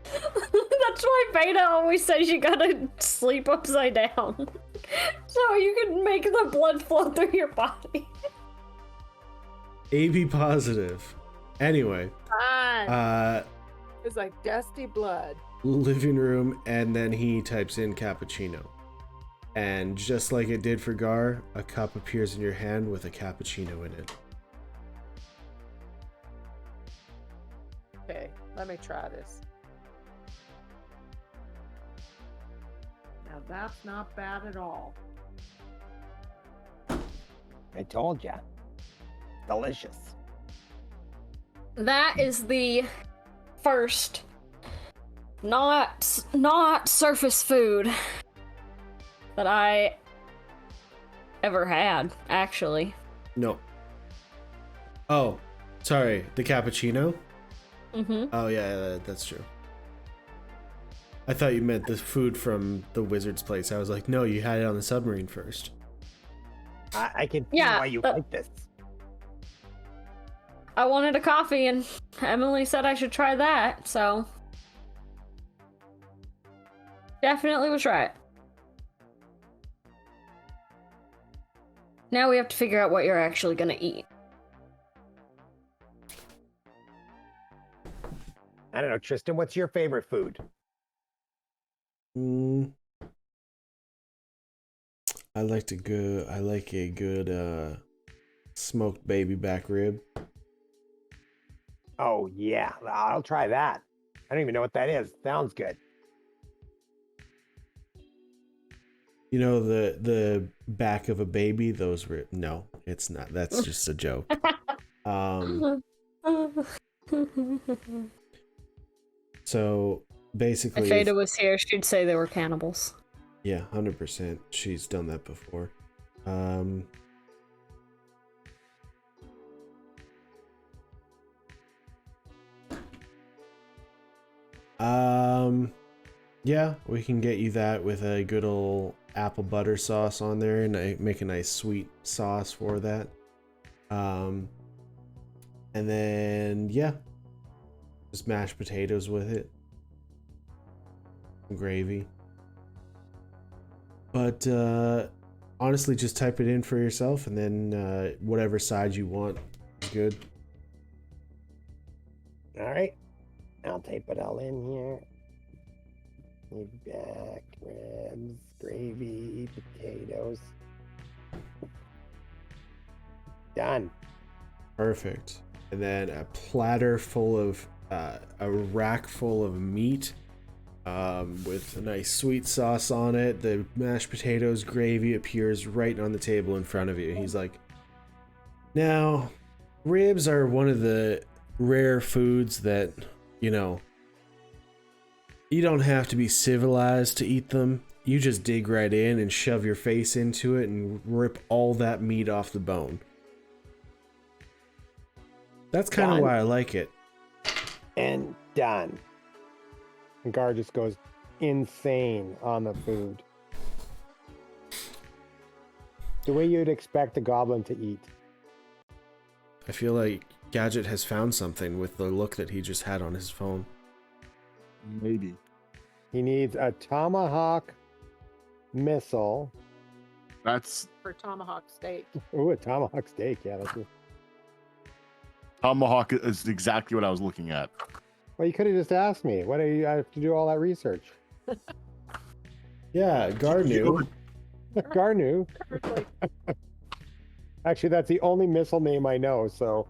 B: That's why Beta always says you gotta sleep upside down. So you can make the blood flow through your body.
C: AB positive. Anyway,
E: Fine. It's like dusty blood.
C: living room, and then he types in cappuccino. And just like it did for Gar, a cup appears in your hand with a cappuccino in it.
E: Okay, let me try this. Now that's not bad at all.
D: I told ya. Delicious.
B: That is the first not surface food that I ever had, actually.
C: No. Oh, sorry, the cappuccino?
B: Mm-hmm.
C: Oh yeah, that's true. I thought you meant the food from the wizard's place. I was like, no, you had it on the submarine first.
D: I can see
B: Yeah,
D: why you
B: but-
D: like this.
B: I wanted a coffee and Emily said I should try that, so definitely was right. Now we have to figure out what you're actually gonna eat.
D: I don't know, Tristan, what's your favorite food?
C: I like a good smoked baby back rib.
D: Oh, yeah, I'll try that. I don't even know what that is. Sounds good.
C: You know the back of a baby, those rib. No, it's not. That's just a joke. So basically,
B: If Ada was here, she'd say they were cannibals.
C: yeah, 100%. She's done that before. Yeah, we can get you that with a good old apple butter sauce on there, and I make a nice sweet sauce for that. And then yeah, just mashed potatoes with it, gravy. But honestly, just type it in for yourself, and then whatever side you want is good.
D: All right. I'll tape it all in here. Back, ribs, gravy, potatoes. Done.
C: Perfect. And then a platter full of, a rack full of meat with a nice sweet sauce on it. The mashed potatoes, gravy appears right on the table in front of you. He's like, now, ribs are one of the rare foods that, you know, you don't have to be civilized to eat them. You just dig right in and shove your face into it and rip all that meat off the bone. That's kind of
D: Done.
C: why I like it.
D: And done. And Gar just goes insane on the food. The way you'd expect a goblin to eat.
C: I feel like Gadget has found something with the look that he just had on his phone.
A: Maybe.
D: He needs a tomahawk missile.
A: That's
E: For tomahawk steak.
D: Ooh, a tomahawk steak. Yeah, that's it.
A: tomahawk is exactly what I was looking at.
D: Well, you could have just asked me. Why do you have to do all that research?
C: Yeah, Gar knew.
D: Gar knew.
E: Perfectly.
D: Actually, that's the only missile name I know, so.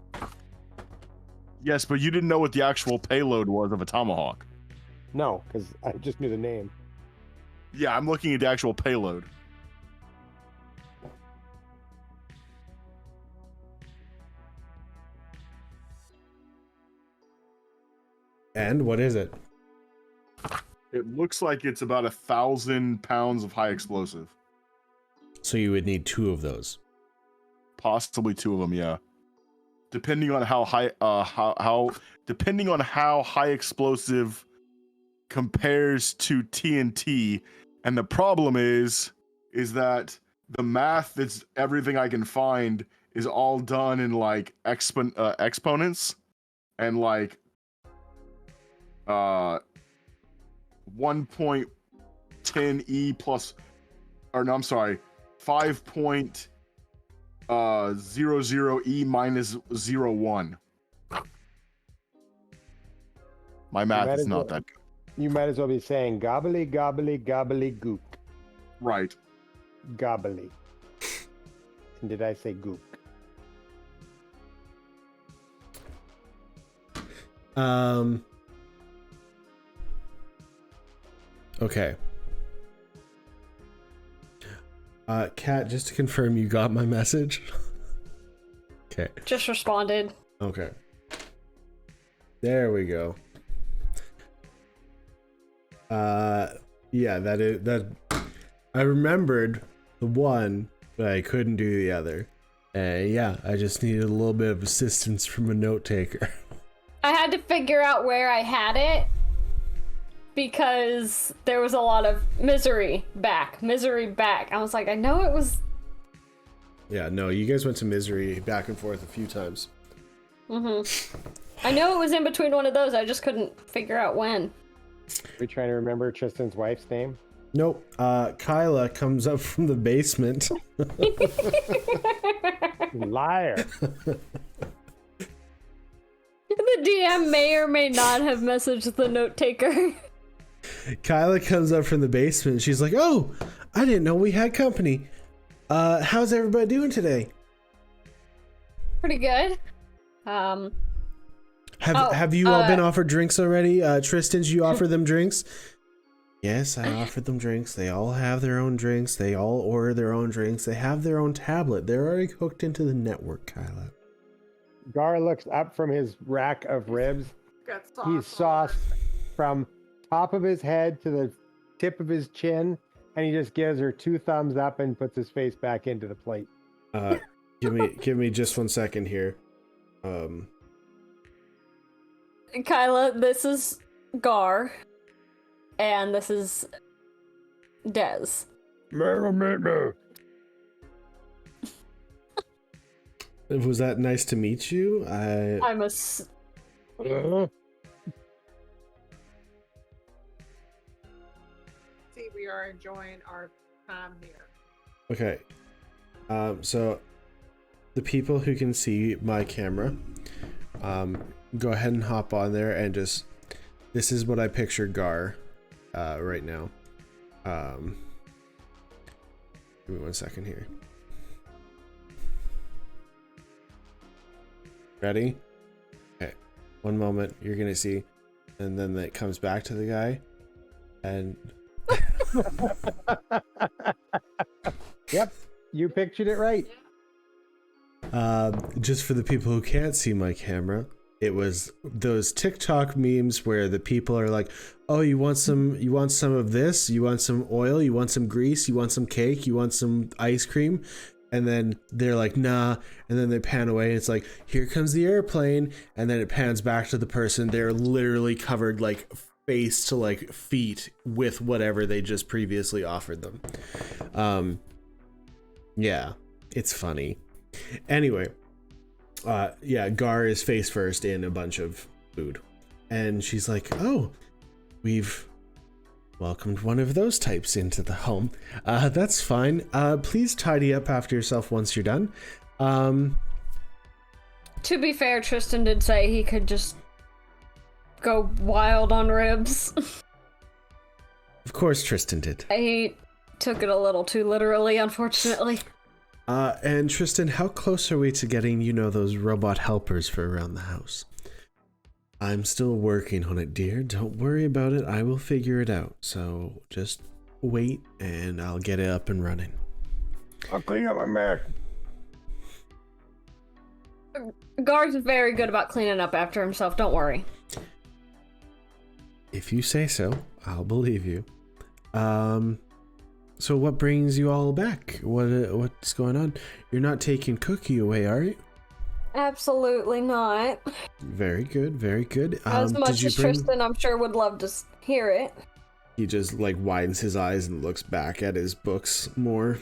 A: Yes, but you didn't know what the actual payload was of a tomahawk.
D: No, because I just knew the name.
A: Yeah, I'm looking at the actual payload.
C: And what is it?
A: It looks like it's about 1,000 pounds of high explosive.
C: So you would need 2 of those.
A: Possibly 2 of them, yeah. Depending on how high, depending on how high explosive compares to TNT, and the problem is that the math that's everything I can find is all done in like exponents, and like 1.10 e plus, or no, I'm sorry, 5.00 e minus 0.1. My math is not that good.
D: You might as well be saying gobbly, gobbly, gobbly, gook.
A: Right.
D: Gobbly. And did I say gook?
C: Okay. Kat, just to confirm, you got my message? Okay.
B: Just responded.
C: Okay. There we go. Yeah, that I remembered the one, but I couldn't do the other. Yeah, I just needed a little bit of assistance from a note taker.
B: I had to figure out where I had it because there was a lot of misery back. I was like, I know it was.
C: Yeah, no, you guys went to misery back and forth a few times.
B: I know it was in between one of those. I just couldn't figure out when.
D: Are we trying to remember Tristan's wife's name?
C: Nope. Kyla comes up from the basement.
D: Liar.
B: The DM may or may not have messaged the note taker.
C: Kyla comes up from the basement. She's like, "Oh, I didn't know we had company. How's everybody doing today?
B: Pretty good.
C: Have you all been offered drinks already? Tristan, did you offer them drinks?" Yes, I offered them drinks. They all have their own drinks. They all order their own drinks. They have their own tablet. They're already hooked into the network, Kyla.
D: Gar looks up from his rack of ribs.
E: Got sauce
D: He's
E: all
D: sauced from top of his head to the tip of his chin, and he just gives her 2 thumbs up and puts his face back into the plate.
C: Give me just 1 second here.
B: Kyla, this is Gar. And this is Dez.
C: Was that nice to meet you?
B: I'm a.
E: See, we are enjoying our time here.
C: Okay. So the people who can see my camera, go ahead and hop on there and just. This is what I picture Gar right now. Give me 1 second here. Ready? Okay. 1 moment. You're gonna see, and then it comes back to the guy, and.
D: Yep, you pictured it right.
C: Just for the people who can't see my camera, it was those TikTok memes where the people are like, "Oh, you want some of this? You want some oil? You want some grease? You want some cake? You want some ice cream?" And then they're like, "Nah," and then they pan away. And it's like, "Here comes the airplane," and then it pans back to the person. They're literally covered like face to like feet with whatever they just previously offered them. Yeah, it's funny. Anyway, yeah, Gar is face first in a bunch of food, and she's like, "Oh, we've welcomed one of those types into the home. That's fine. Please tidy up after yourself once you're done."
B: To be fair, Tristan did say he could just go wild on ribs.
C: Of course, Tristan did.
B: He took it a little too literally, unfortunately.
C: And Tristan, how close are we to getting, those robot helpers for around the house? I'm still working on it, dear. Don't worry about it. I will figure it out. So just wait and I'll get it up and running.
D: I'll clean up my mess.
B: Gar's very good about cleaning up after himself, don't worry.
C: If you say so, I'll believe you. So what brings you all back? What's going on? You're not taking Cookie away, are you?
B: Absolutely not.
C: Very good, very good.
B: As much as Tristan, I'm sure, would love to hear it.
C: He just like widens his eyes and looks back at his books more.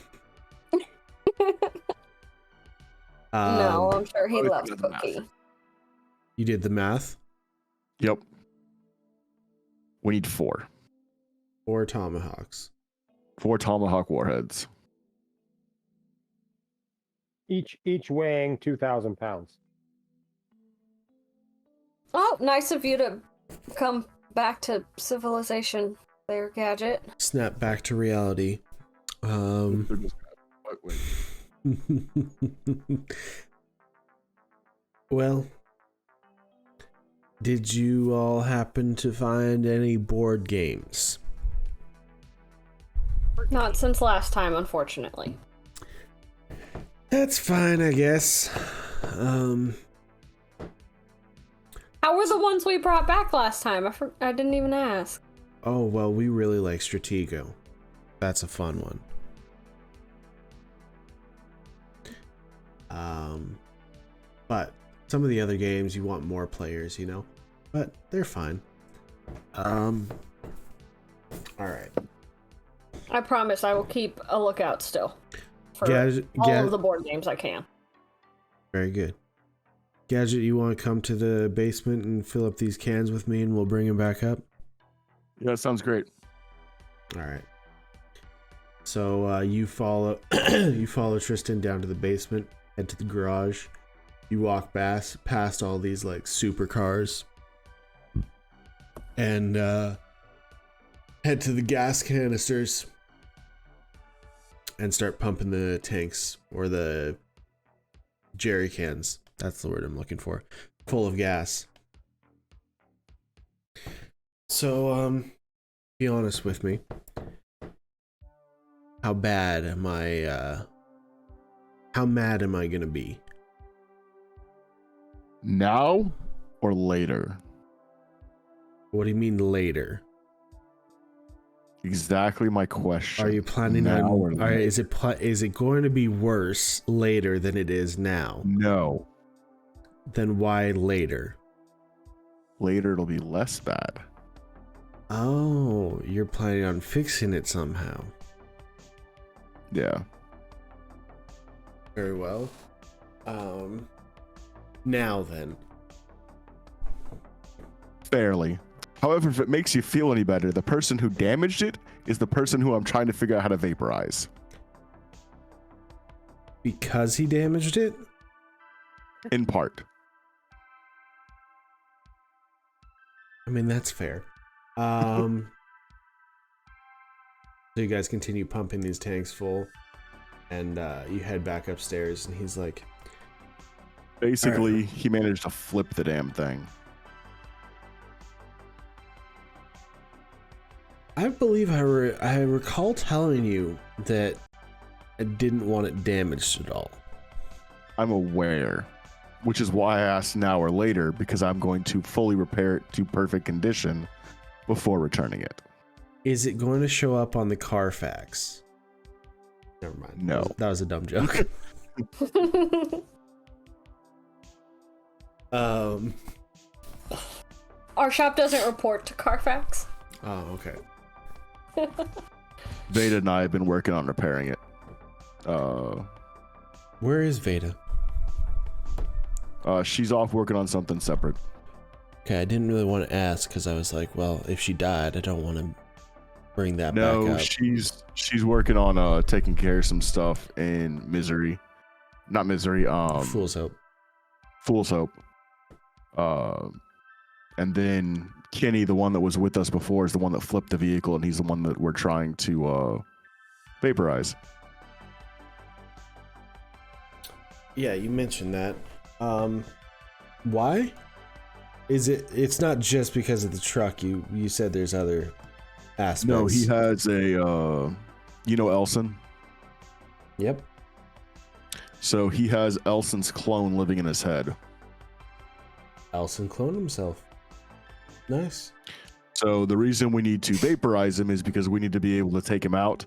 B: No, I'm sure he loves Cookie.
C: You did the math?
A: Yep. We need 4.
C: 4 tomahawks.
A: 4 tomahawk warheads.
D: Each weighing 2,000 pounds.
B: Oh, nice of you to come back to civilization there, Gadget.
C: Snap back to reality. Well, did you all happen to find any board games?
B: Not since last time, unfortunately.
C: That's fine, I guess.
B: How were the ones we brought back last time? I didn't even ask.
C: Oh, well, we really like Stratego. That's a fun one. But some of the other games, you want more players, but they're fine. All right.
B: I promise I will keep a lookout still for all of the board games I can.
C: Very good. Gadget, you want to come to the basement and fill up these cans with me and we'll bring them back up?
A: Yeah, that sounds great.
C: All right. So you follow Tristan down to the basement, head to the garage. You walk past all these like supercars and head to the gas canisters and start pumping the tanks or the jerry cans. That's the word I'm looking for. Full of gas. So, be honest with me. How mad am I gonna be?
A: Now or later?
C: What do you mean later?
A: Exactly my question.
C: Are you planning on? Is it going to be worse later than it is now?
A: No.
C: Then why later?
A: Later it'll be less bad.
C: Oh, you're planning on fixing it somehow.
A: Yeah.
C: Very well. Now then.
A: Barely. However, if it makes you feel any better, the person who damaged it is the person who I'm trying to figure out how to vaporize.
C: Because he damaged it?
A: In part.
C: I mean, that's fair. So you guys continue pumping these tanks full, and you head back upstairs, and he's like,
A: Basically, he managed to flip the damn thing.
C: I believe I recall telling you that I didn't want it damaged at all.
A: I'm aware, which is why I asked now or later, because I'm going to fully repair it to perfect condition before returning it.
C: Is it going to show up on the Carfax? Never mind.
A: No.
C: That was a dumb joke.
B: Our shop doesn't report to Carfax.
C: Oh, okay.
A: Veda and I have been working on repairing it.
C: Where is Veda?
A: She's off working on something separate.
C: Okay, I didn't really want to ask because I was like, well, if she died, I don't want to bring that back up.
A: No, she's working on taking care of some stuff in Misery. Not Misery,
C: Fool's Hope.
A: Fool's Hope. And then Kenny, the one that was with us before, is the one that flipped the vehicle, and he's the one that we're trying to vaporize.
C: Yeah, you mentioned that. Why? It's not just because of the truck. You said there's other aspects.
A: No, he has a Elson.
C: Yep.
A: So he has Elson's clone living in his head.
C: Elson cloned himself. Nice.
A: So the reason we need to vaporize him is because we need to be able to take him out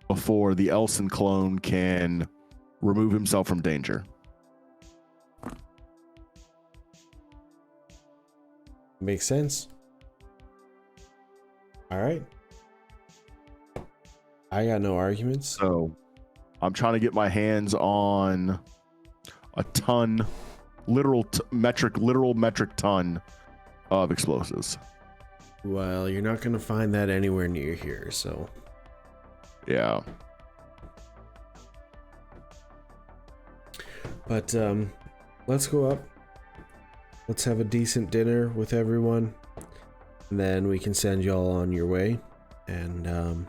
A: before the Elson clone can remove himself from danger.
C: Makes sense. All right. I got no arguments.
A: So I'm trying to get my hands on a ton, literal metric ton of explosives.
C: Well, you're not going to find that anywhere near here, so.
A: Yeah.
C: But let's go up. Let's have a decent dinner with everyone. And then we can send y'all on your way. And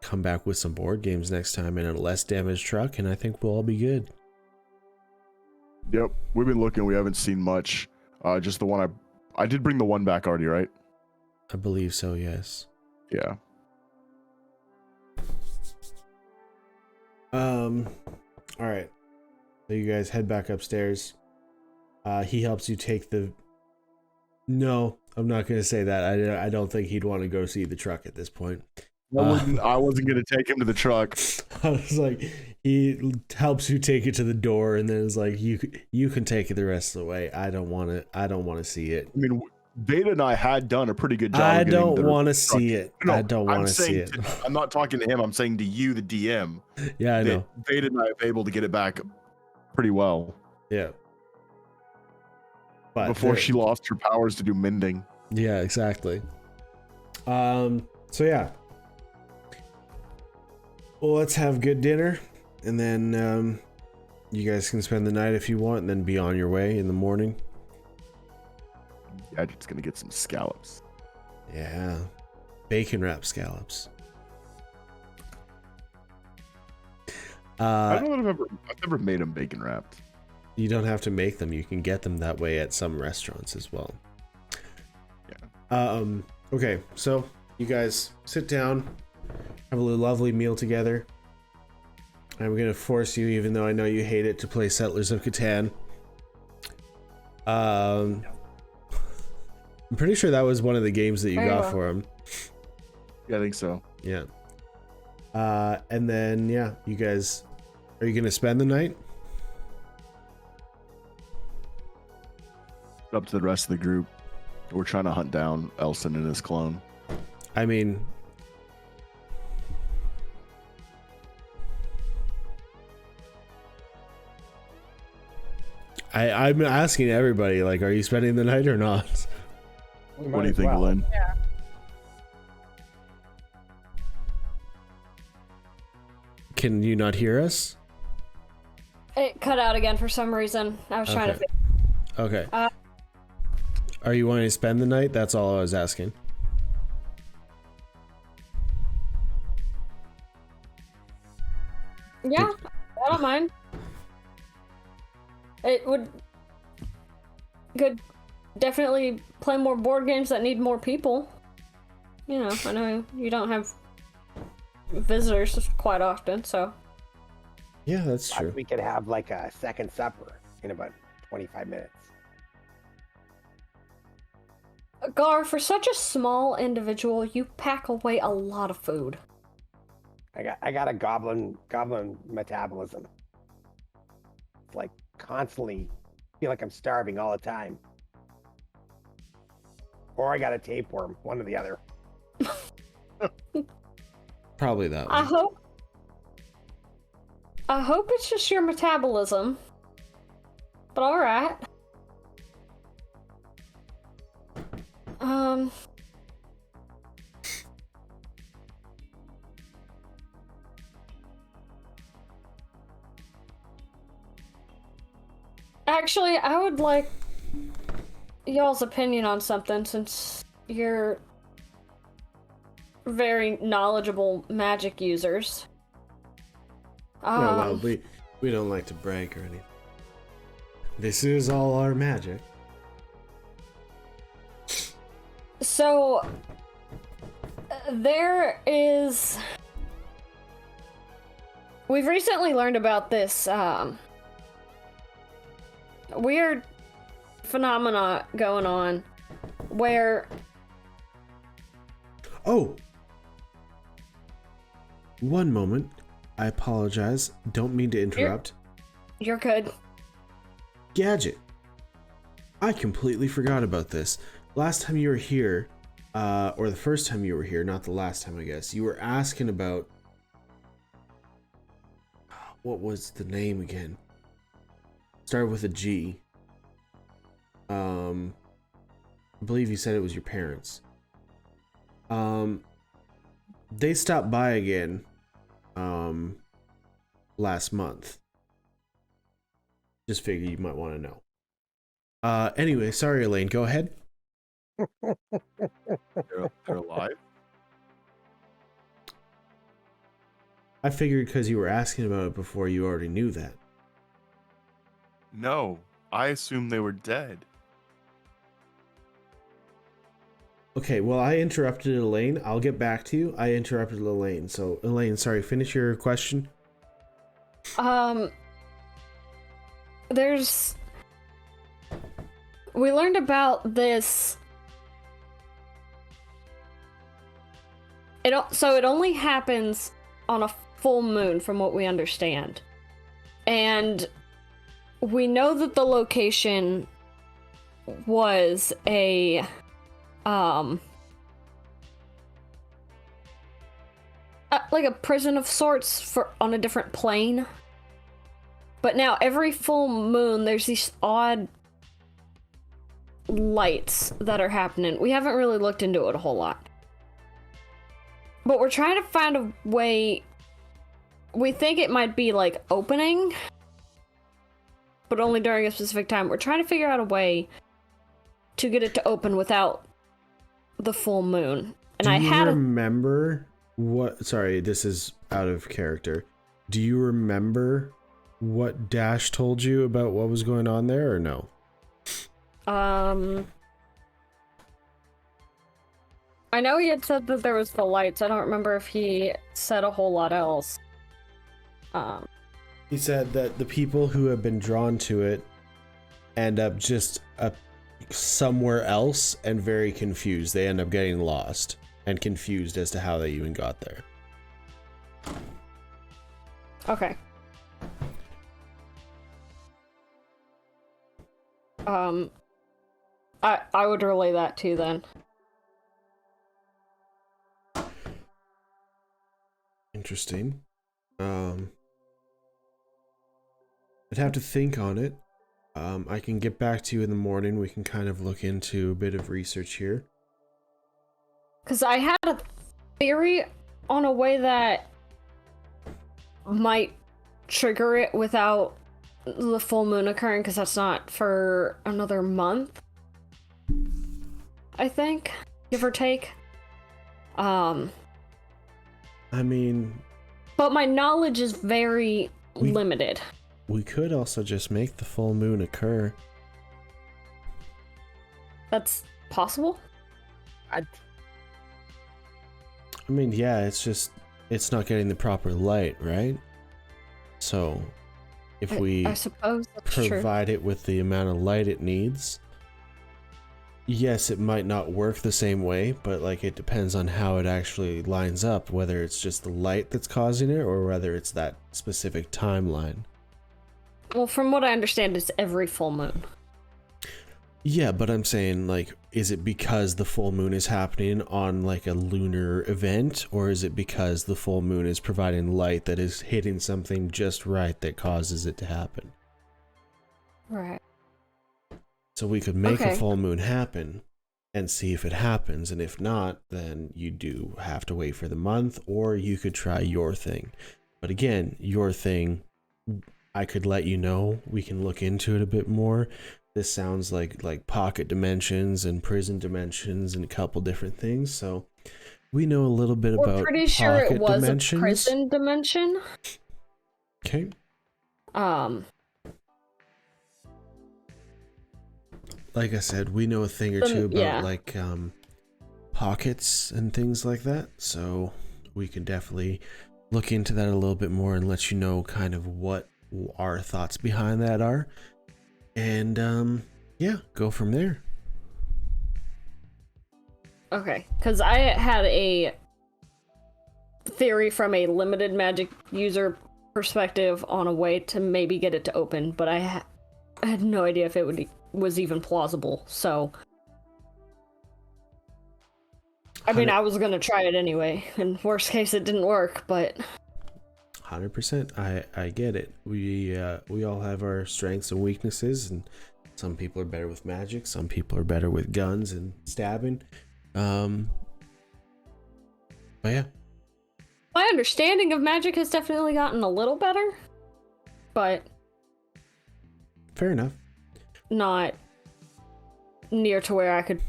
C: come back with some board games next time in a less damaged truck. And I think we'll all be good.
A: Yep. We've been looking. We haven't seen much. Just the one I did bring the one back already, right?
C: I believe so, yes.
A: Yeah.
C: All right. So you guys head back upstairs. He helps you take the... No, I'm not going to say that. I don't think he'd want to go see the truck at this point.
A: I wasn't going to take him to the truck.
C: I was like, he helps you take it to the door, and then it's like, you can take it the rest of the way. I don't want to see it.
A: I mean, Veda and I had done a pretty good job.
C: I don't want to see it.
A: No,
C: I don't want to see it.
A: I'm not talking to him. I'm saying to you, the DM.
C: Yeah, I know.
A: Veda and I have been able to get it back pretty well.
C: Yeah. But
A: before she lost her powers to do mending.
C: Yeah, exactly. So yeah. Well, let's have good dinner, and then you guys can spend the night if you want, and then be on your way in the morning.
A: Gadget's gonna get some scallops.
C: Yeah, bacon wrap scallops.
A: I don't know if I've never made them bacon wrapped.
C: You don't have to make them. You can get them that way at some restaurants as well.
A: Yeah.
C: Okay, so you guys sit down, have a lovely meal together. I'm gonna force you, even though I know you hate it, to play Settlers of Catan. I'm pretty sure that was one of the games that you got for him.
A: Yeah, I think so.
C: Yeah. And then you guys, are you gonna spend the night?
A: Up to the rest of the group. We're trying to hunt down Elson and his clone.
C: I mean, I'm asking everybody, like, are you spending the night or not?
A: What do you think, Lynn?
E: Yeah.
C: Can you not hear us?
B: It cut out again for some reason. I was trying to figure.
C: Okay. Are you wanting to spend the night? That's all I was asking.
B: Yeah, I don't mind. It could definitely play more board games that need more people. You know, I know you don't have visitors quite often, so.
C: Yeah, that's true.
D: We could have like a second supper in about 25 minutes.
B: Gar, for such a small individual, you pack away a lot of food.
D: I got a goblin metabolism. It's like constantly feel like I'm starving all the time. Or I got a tapeworm, one or the other.
C: Probably that one.
B: I hope it's just your metabolism. But alright. Actually, I would like y'all's opinion on something, since you're very knowledgeable magic users.
C: No, we don't like to brag or anything. This is all our magic.
B: So, there is... We've recently learned about this, weird phenomena going on where...
C: Oh! One moment. I apologize. Don't mean to interrupt.
B: You're good.
C: Gadget. I completely forgot about this. Last time you were here, or the first time you were here, not the last time I guess, you were asking about... What was the name again? Started with a G. I believe you said it was your parents. They stopped by again, last month. Just figured you might want to know. Anyway, sorry, Elaine, go ahead.
A: They're alive?
C: I figured because you were asking about it before, you already knew that.
A: No, I assumed they were dead.
C: Okay, well, I interrupted Elaine. I'll get back to you. I interrupted Elaine. So, Elaine, sorry, finish your question.
B: We learned about this... So it only happens on a full moon, from what we understand. And we know that the location was like a prison of sorts on a different plane. But now every full moon there's these odd lights that are happening. We haven't really looked into it a whole lot. But we're trying to find a way. We think it might be like opening, but only during a specific time. We're trying to figure out a way to get it to open without the full moon. And I had
C: remember what... Sorry, this is out of character. Do you remember what Dash told you about what was going on there, or no?
B: I know he had said that there was the lights. I don't remember if he said a whole lot else.
C: He said that the people who have been drawn to it end up just somewhere else and very confused. They end up getting lost and confused as to how they even got there.
B: Okay. I would relay that too then.
C: Interesting. I'd have to think on it. I can get back to you in the morning. We can kind of look into a bit of research here.
B: Because I had a theory on a way that might trigger it without the full moon occurring, because that's not for another month. I think, give or take.
C: I mean,
B: but my knowledge is very limited.
C: We could also just make the full moon occur.
B: That's possible?
D: I
C: mean, yeah, it's not getting the proper light, right? So, if
B: I suppose that's
C: provide
B: true.
C: it with the amount of light it needs, yes, it might not work the same way, but like it depends on how it actually lines up, whether it's just the light that's causing it or whether it's that specific timeline.
B: Well, from what I understand, it's every full moon.
C: Yeah, but I'm saying, like, is it because the full moon is happening on like a lunar event, or is it because the full moon is providing light that is hitting something just right that causes it to happen?
B: Right.
C: So we could make a full moon happen and see if it happens, and if not, then you do have to wait for the month, or you could try your thing. But again, your thing, I could let you know. We can look into it a bit more. This sounds like pocket dimensions and prison dimensions and a couple different things. So we know a little bit about.
B: We're pretty sure it was
C: dimensions.
B: a prison dimension.
C: Okay. Like I said, we know a thing or two about like pockets and things like that. So we can definitely look into that a little bit more and let you know kind of what our thoughts behind that are. And yeah, go from there.
B: Okay, because I had a theory from a limited magic user perspective on a way to maybe get it to open, but I had no idea if it was even plausible, so I mean, I was gonna try it anyway. In worst case, it didn't work, but
C: 100%. I get it. We all have our strengths and weaknesses, and some people are better with magic, some people are better with guns and stabbing. But yeah.
B: My understanding of magic has definitely gotten a little better, but
C: fair enough.
B: Not near to where I could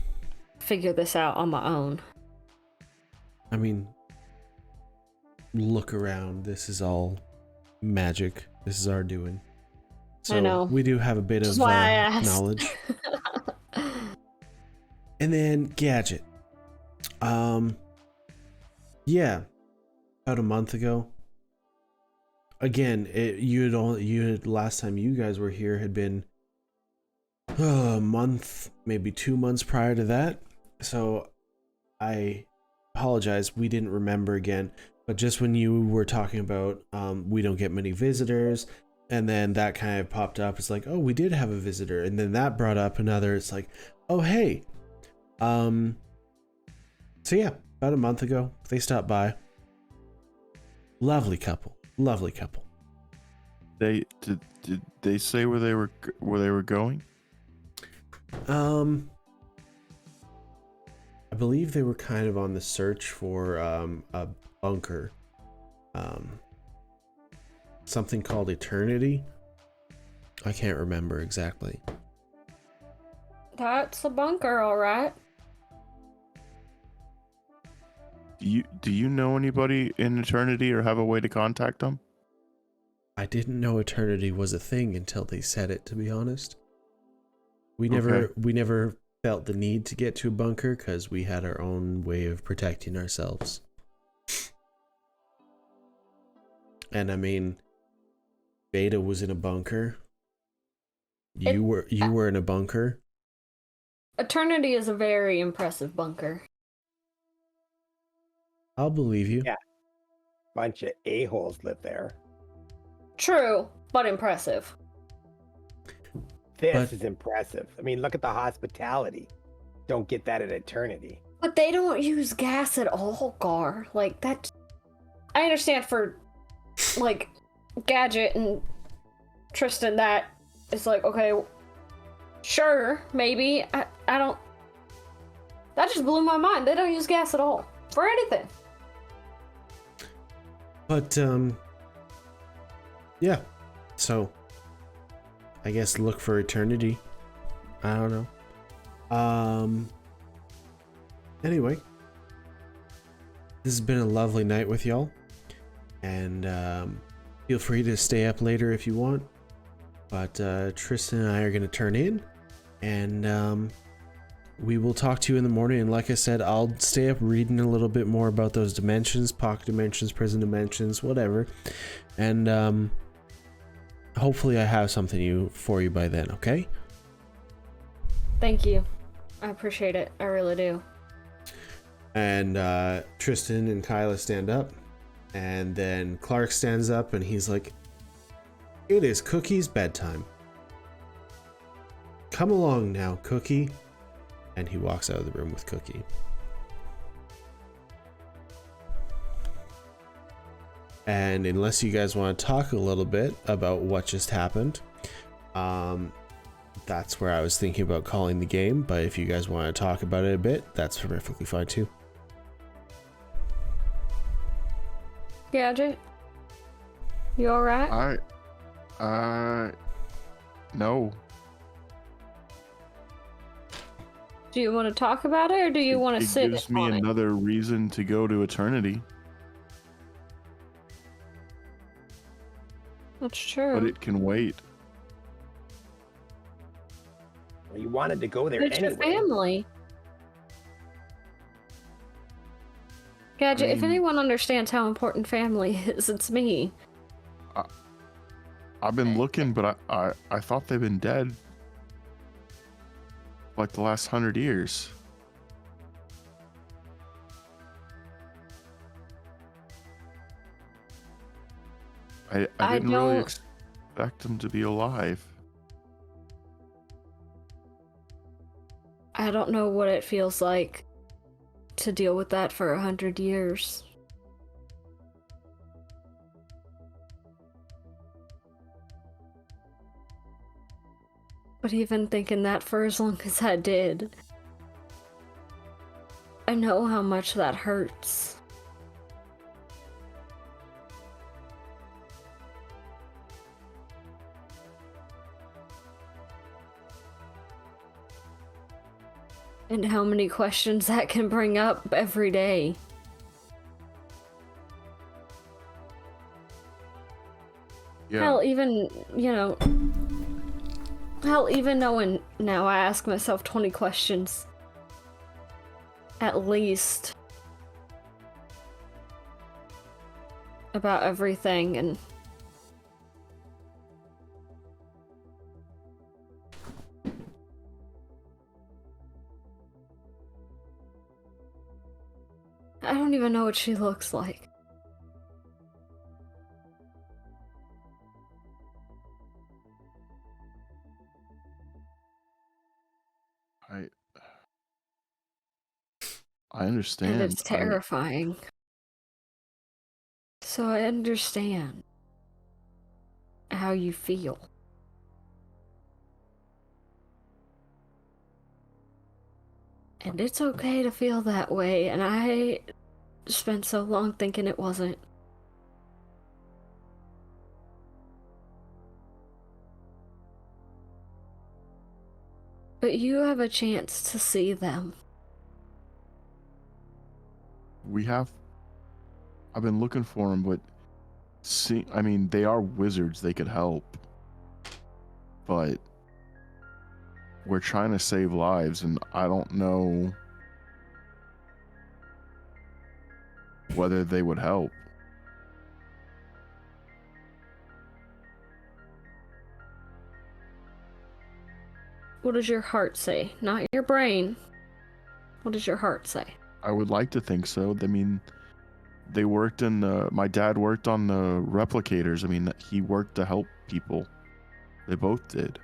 B: figure this out on my own.
C: I mean, look around. This is all magic. This is our doing. So
B: I know.
C: We do have a bit of knowledge. And then Gadget. Yeah, about a month ago. Again, you had last time you guys were here had been a month, maybe 2 months prior to that. So I apologize, we didn't remember again. But just when you were talking about we don't get many visitors, and then that kind of popped up. It's like, oh, we did have a visitor, and then that brought up another. It's like, oh, hey. So yeah, about a month ago, they stopped by. Lovely couple. Lovely couple.
A: Did they say where they were going?
C: I believe they were kind of on the search for a bunker. Something called Eternity. I can't remember exactly.
B: That's a bunker, all right.
A: Do you know anybody in Eternity or have a way to contact them?
C: I didn't know Eternity was a thing until they said it, to be honest. We never felt the need to get to a bunker because we had our own way of protecting ourselves. And I mean, Beta was in a bunker. You were in a bunker.
B: Eternity is a very impressive bunker.
C: I'll believe you.
D: Yeah. Bunch of a-holes live there.
B: True, but impressive.
D: This is impressive. I mean, look at the hospitality. Don't get that at Eternity.
B: But they don't use gas at all, Gar. Like, that... I understand for, like, Gadget and Tristan, that it's like, okay, sure, maybe. I don't... That just blew my mind. They don't use gas at all. For anything.
C: But, yeah. So, I guess look for Eternity. I don't know. Anyway, this has been a lovely night with y'all, and feel free to stay up later if you want. But Tristan and I are going to turn in, and we will talk to you in the morning. And like I said, I'll stay up reading a little bit more about those dimensions, pocket dimensions, prison dimensions, whatever. And hopefully I have something for you by then, okay?
B: Thank you. I appreciate it. I really do.
C: And Tristan and Kyla stand up, and then Clark stands up and he's like, "It is Cookie's bedtime. Come along now, Cookie." And he walks out of the room with Cookie. And unless you guys want to talk a little bit about what just happened, that's where I was thinking about calling the game. But if you guys want to talk about it a bit, that's perfectly fine too.
B: Gadget? You alright?
A: No.
B: Do you want to talk about it, or do you want to sit
A: It gives me
B: on it?
A: another reason to go to eternity,
B: That's true.
A: but it can wait.
D: Well, you wanted to go there
B: It's your
D: anyway.
B: family. Gadget, if anyone understands how important family is, it's me.
A: I've been looking, but I thought they've been dead like the last 100 years. I didn't really
B: don't-
A: expect them to be alive.
B: I don't know what it feels like to deal with that for 100 years. But even thinking that for as long as I did, I know how much that hurts. And how many questions that can bring up every day.
A: Yeah.
B: Hell, even, even knowing now, I ask myself 20 questions. At least. About everything, and I don't even know what she looks like.
A: I understand.
B: And it's terrifying. So I understand how you feel. And it's okay to feel that way, and I spent so long thinking it wasn't. But you have a chance to see them.
A: I've been looking for them, but I mean, they are wizards. They could help, but we're trying to save lives, and I don't know whether they would help.
B: What does your heart say? Not your brain. What does your heart say?
A: I would like to think so. I mean, they worked my dad worked on the replicators. I mean, he worked to help people. They both did.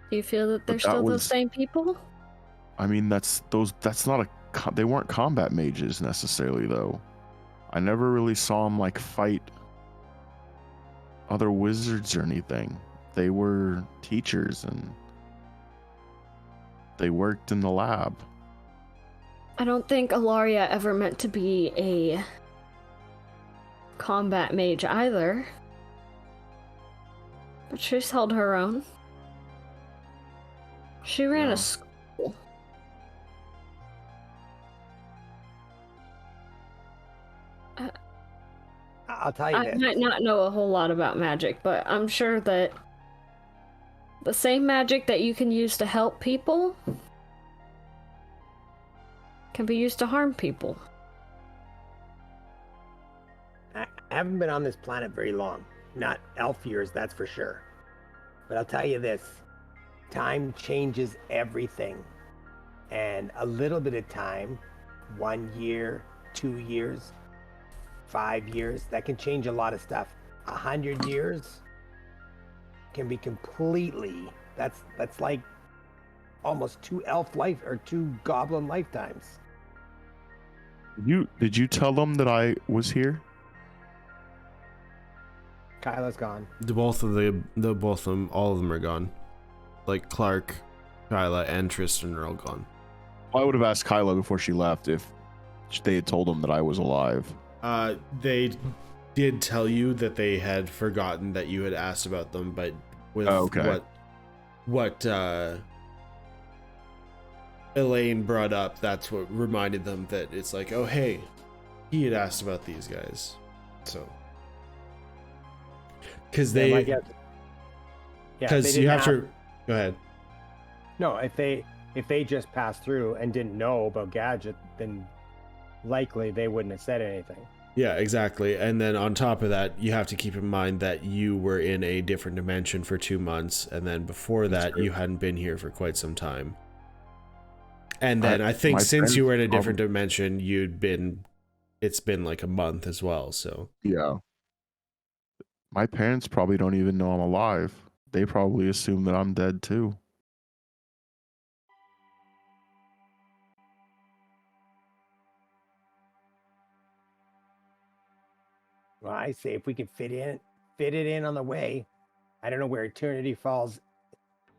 B: Do you feel that they're
A: that
B: still those
A: was-
B: same people?
A: I mean, that's not they weren't combat mages necessarily, though. I never really saw them like fight other wizards or anything. They were teachers, and they worked in the lab.
B: I don't think Ilaria ever meant to be a combat mage either. But she's held her own. She ran
A: Yeah.
B: people.
D: I'll tell you
B: I
D: this.
B: might not know a whole lot about magic, but I'm sure that the same magic that you can use to help people can be used to harm people.
D: I haven't been on this planet very long. Not elf years, that's for sure. But I'll tell you this. Time changes everything. And a little bit of time, 1 year, 2 years, 5 years, that can change a lot of stuff. 100 years can be completely, that's like almost 2 elf life or 2 goblin lifetimes.
A: Did you tell them that I was here?
D: Kyla's gone.
C: All of them are gone. Like Clark, Kyla, and Tristan are all gone.
A: I would have asked Kyla before she left if they had told them that I was alive.
C: They did tell you that they had forgotten that you had asked about them, but with what Elaine brought up, that's what reminded them that it's like, oh hey, he had asked about these guys. So because
D: Yeah,
C: they you have to go ahead.
D: No, if they just passed through and didn't know about Gadget, then likely they wouldn't have said anything.
C: Yeah, exactly. And then on top of that, you have to keep in mind that you were in a different dimension for 2 months, and then before that, you hadn't been here for quite some time. And then I think since you were in a different dimension, it's been like a month as well, so.
A: Yeah. My parents probably don't even know I'm alive. They probably assume that I'm dead too.
D: Well, I say if we could fit it in on the way. I don't know where eternity falls,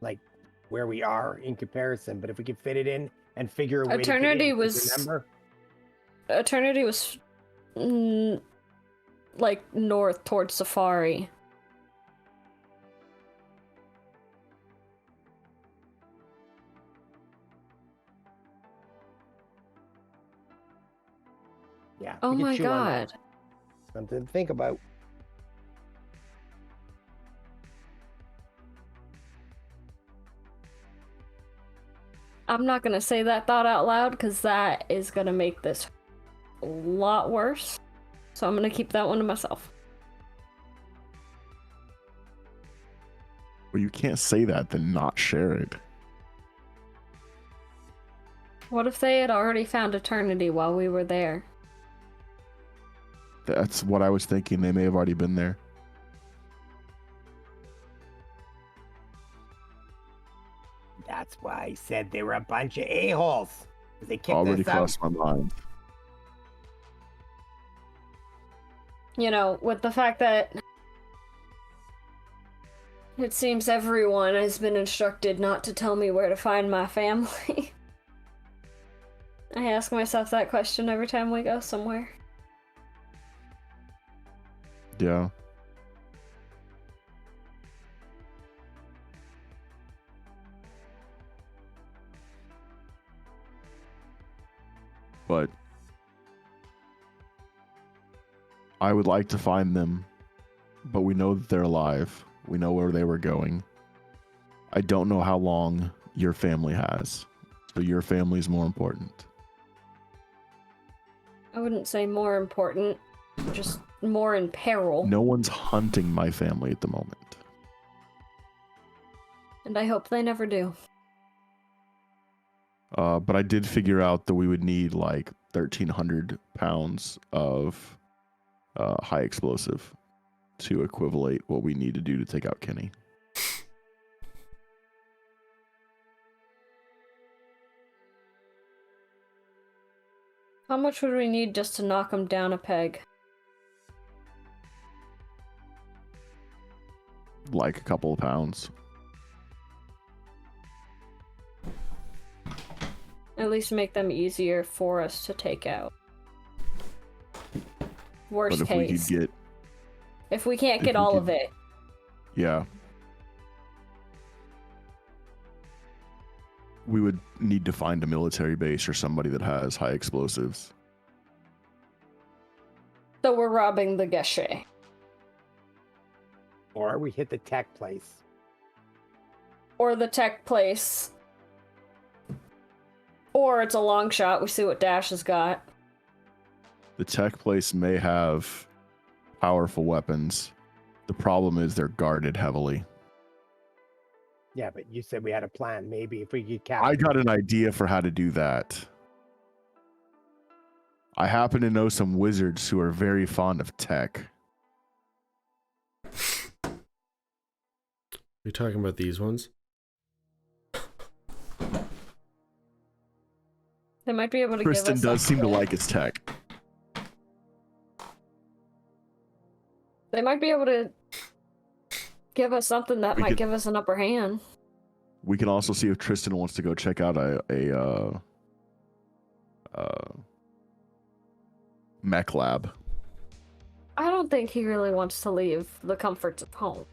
D: like where we are in comparison, but if we could fit it in and figure a way
B: Eternity
D: to
B: was
D: remember.
B: Eternity was like north towards Safari.
D: Yeah.
B: Oh
D: we could
B: my
D: chew on that.
B: god.
D: Something to think about.
B: I'm not gonna say that thought out loud because that is gonna make this a lot worse. So I'm gonna keep that one to myself.
A: Well, you can't say that, then not share it.
B: What if they had already found eternity while we were there?
A: That's what I was thinking. They may have already been there.
D: That's why I said they were a bunch of a-holes. They kicked
A: Already
D: us out.
A: crossed my mind.
B: You know, with the fact that it seems everyone has been instructed not to tell me where to find my family. I ask myself that question every time we go somewhere.
A: Yeah. But I would like to find them, but we know that they're alive. We know where they were going. I don't know how long your family has, so your family's more important.
B: I wouldn't say more important, just more in peril.
A: No one's hunting my family at the moment.
B: And I hope they never do.
A: But I did figure out that we would need like 1,300 pounds of high explosive to equivalent what we need to do to take out Kenny.
B: How much would we need just to knock him down a peg?
A: Like a couple of pounds.
B: At least make them easier for us to take out. Worst
A: But if
B: case.
A: we could get,
B: If we can't
A: if
B: get
A: we
B: all
A: could-
B: of it.
A: yeah. we would need to find a military base or somebody that has high explosives.
B: So we're robbing the Gadget.
D: Or we hit the tech place.
B: Or the tech place. Or it's a long shot. We see what Dash has got.
A: The tech place may have powerful weapons. The problem is they're guarded heavily.
D: Yeah, but you said we had a plan. Maybe if we could capture.
A: I got an idea for how to do that. I happen to know some wizards who are very fond of tech.
C: You're talking about these ones?
B: They might be able to
A: Tristan
B: give us
A: does seem to like his tech.
B: They might be able to give us something that
A: We
B: might
A: could-
B: give us an upper hand.
A: We can also see if Tristan wants to go check out a mech lab.
B: I don't think he really wants to leave the comforts of home.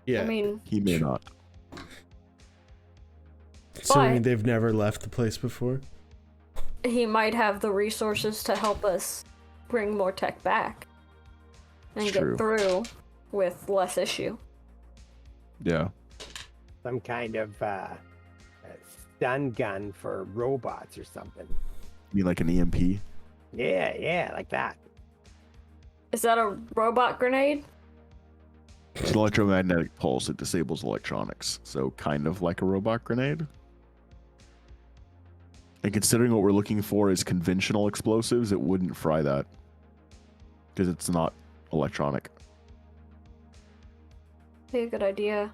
C: Yeah.
B: I mean,
A: He may not.
C: So I mean,
B: but-
C: they've never left the place before?
B: he might have the resources to help us bring more tech back and
A: It's
B: get
A: true.
B: through with less issue.
A: Yeah.
D: Some kind of stun gun for robots or something.
A: You mean like an EMP?
D: Yeah, like that.
B: Is that a robot grenade?
A: It's an electromagnetic pulse. It disables electronics. So kind of like a robot grenade. And considering what we're looking for is conventional explosives, it wouldn't fry that. Because it's not electronic.
B: Be a good idea.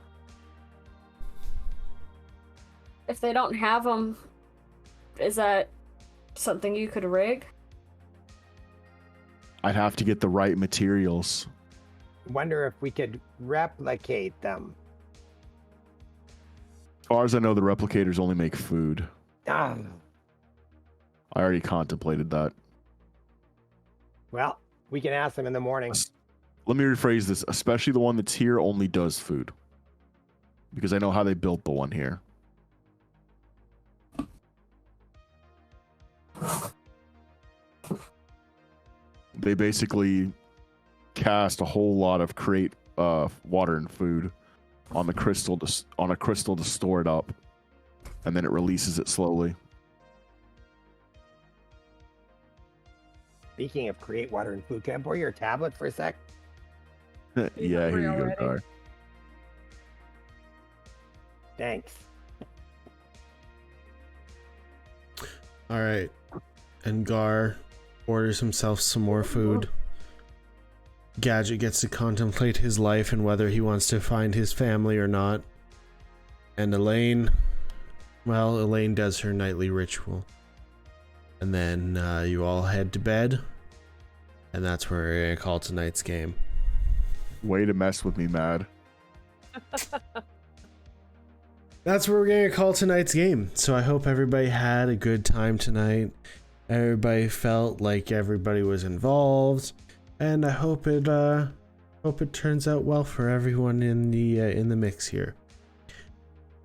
B: If they don't have them, is that something you could rig?
A: I'd have to get the right materials.
D: Wonder if we could replicate them.
A: As far as I know, the replicators only make food.
D: Ah,
A: I already contemplated that.
D: well, we can ask them in the morning.
A: Let me rephrase this. Especially the one that's here only does food. Because I know how they built the one here. They basically cast a whole lot of create water and food on the crystal to store it up, and then it releases it slowly.
D: Speaking of create water and food, can I borrow your tablet for a sec?
A: Yeah, here you go,
B: already?
A: Gar.
D: Thanks.
C: All right. And Gar orders himself some more food. Gadget gets to contemplate his life and whether he wants to find his family or not. And Elaine, well, Elaine does her nightly ritual. And then you all head to bed. And that's where we're going to call tonight's game.
A: Way to mess with me, Mad.
C: That's where we're going to call tonight's game. So I hope everybody had a good time tonight. Everybody felt like everybody was involved. And I hope it turns out well for everyone in the mix here.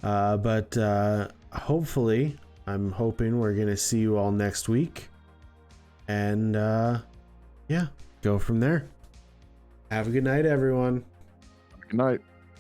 C: But hopefully, I'm hoping we're gonna see you all next week, and yeah, go from there. Have a good night, everyone.
A: Good night.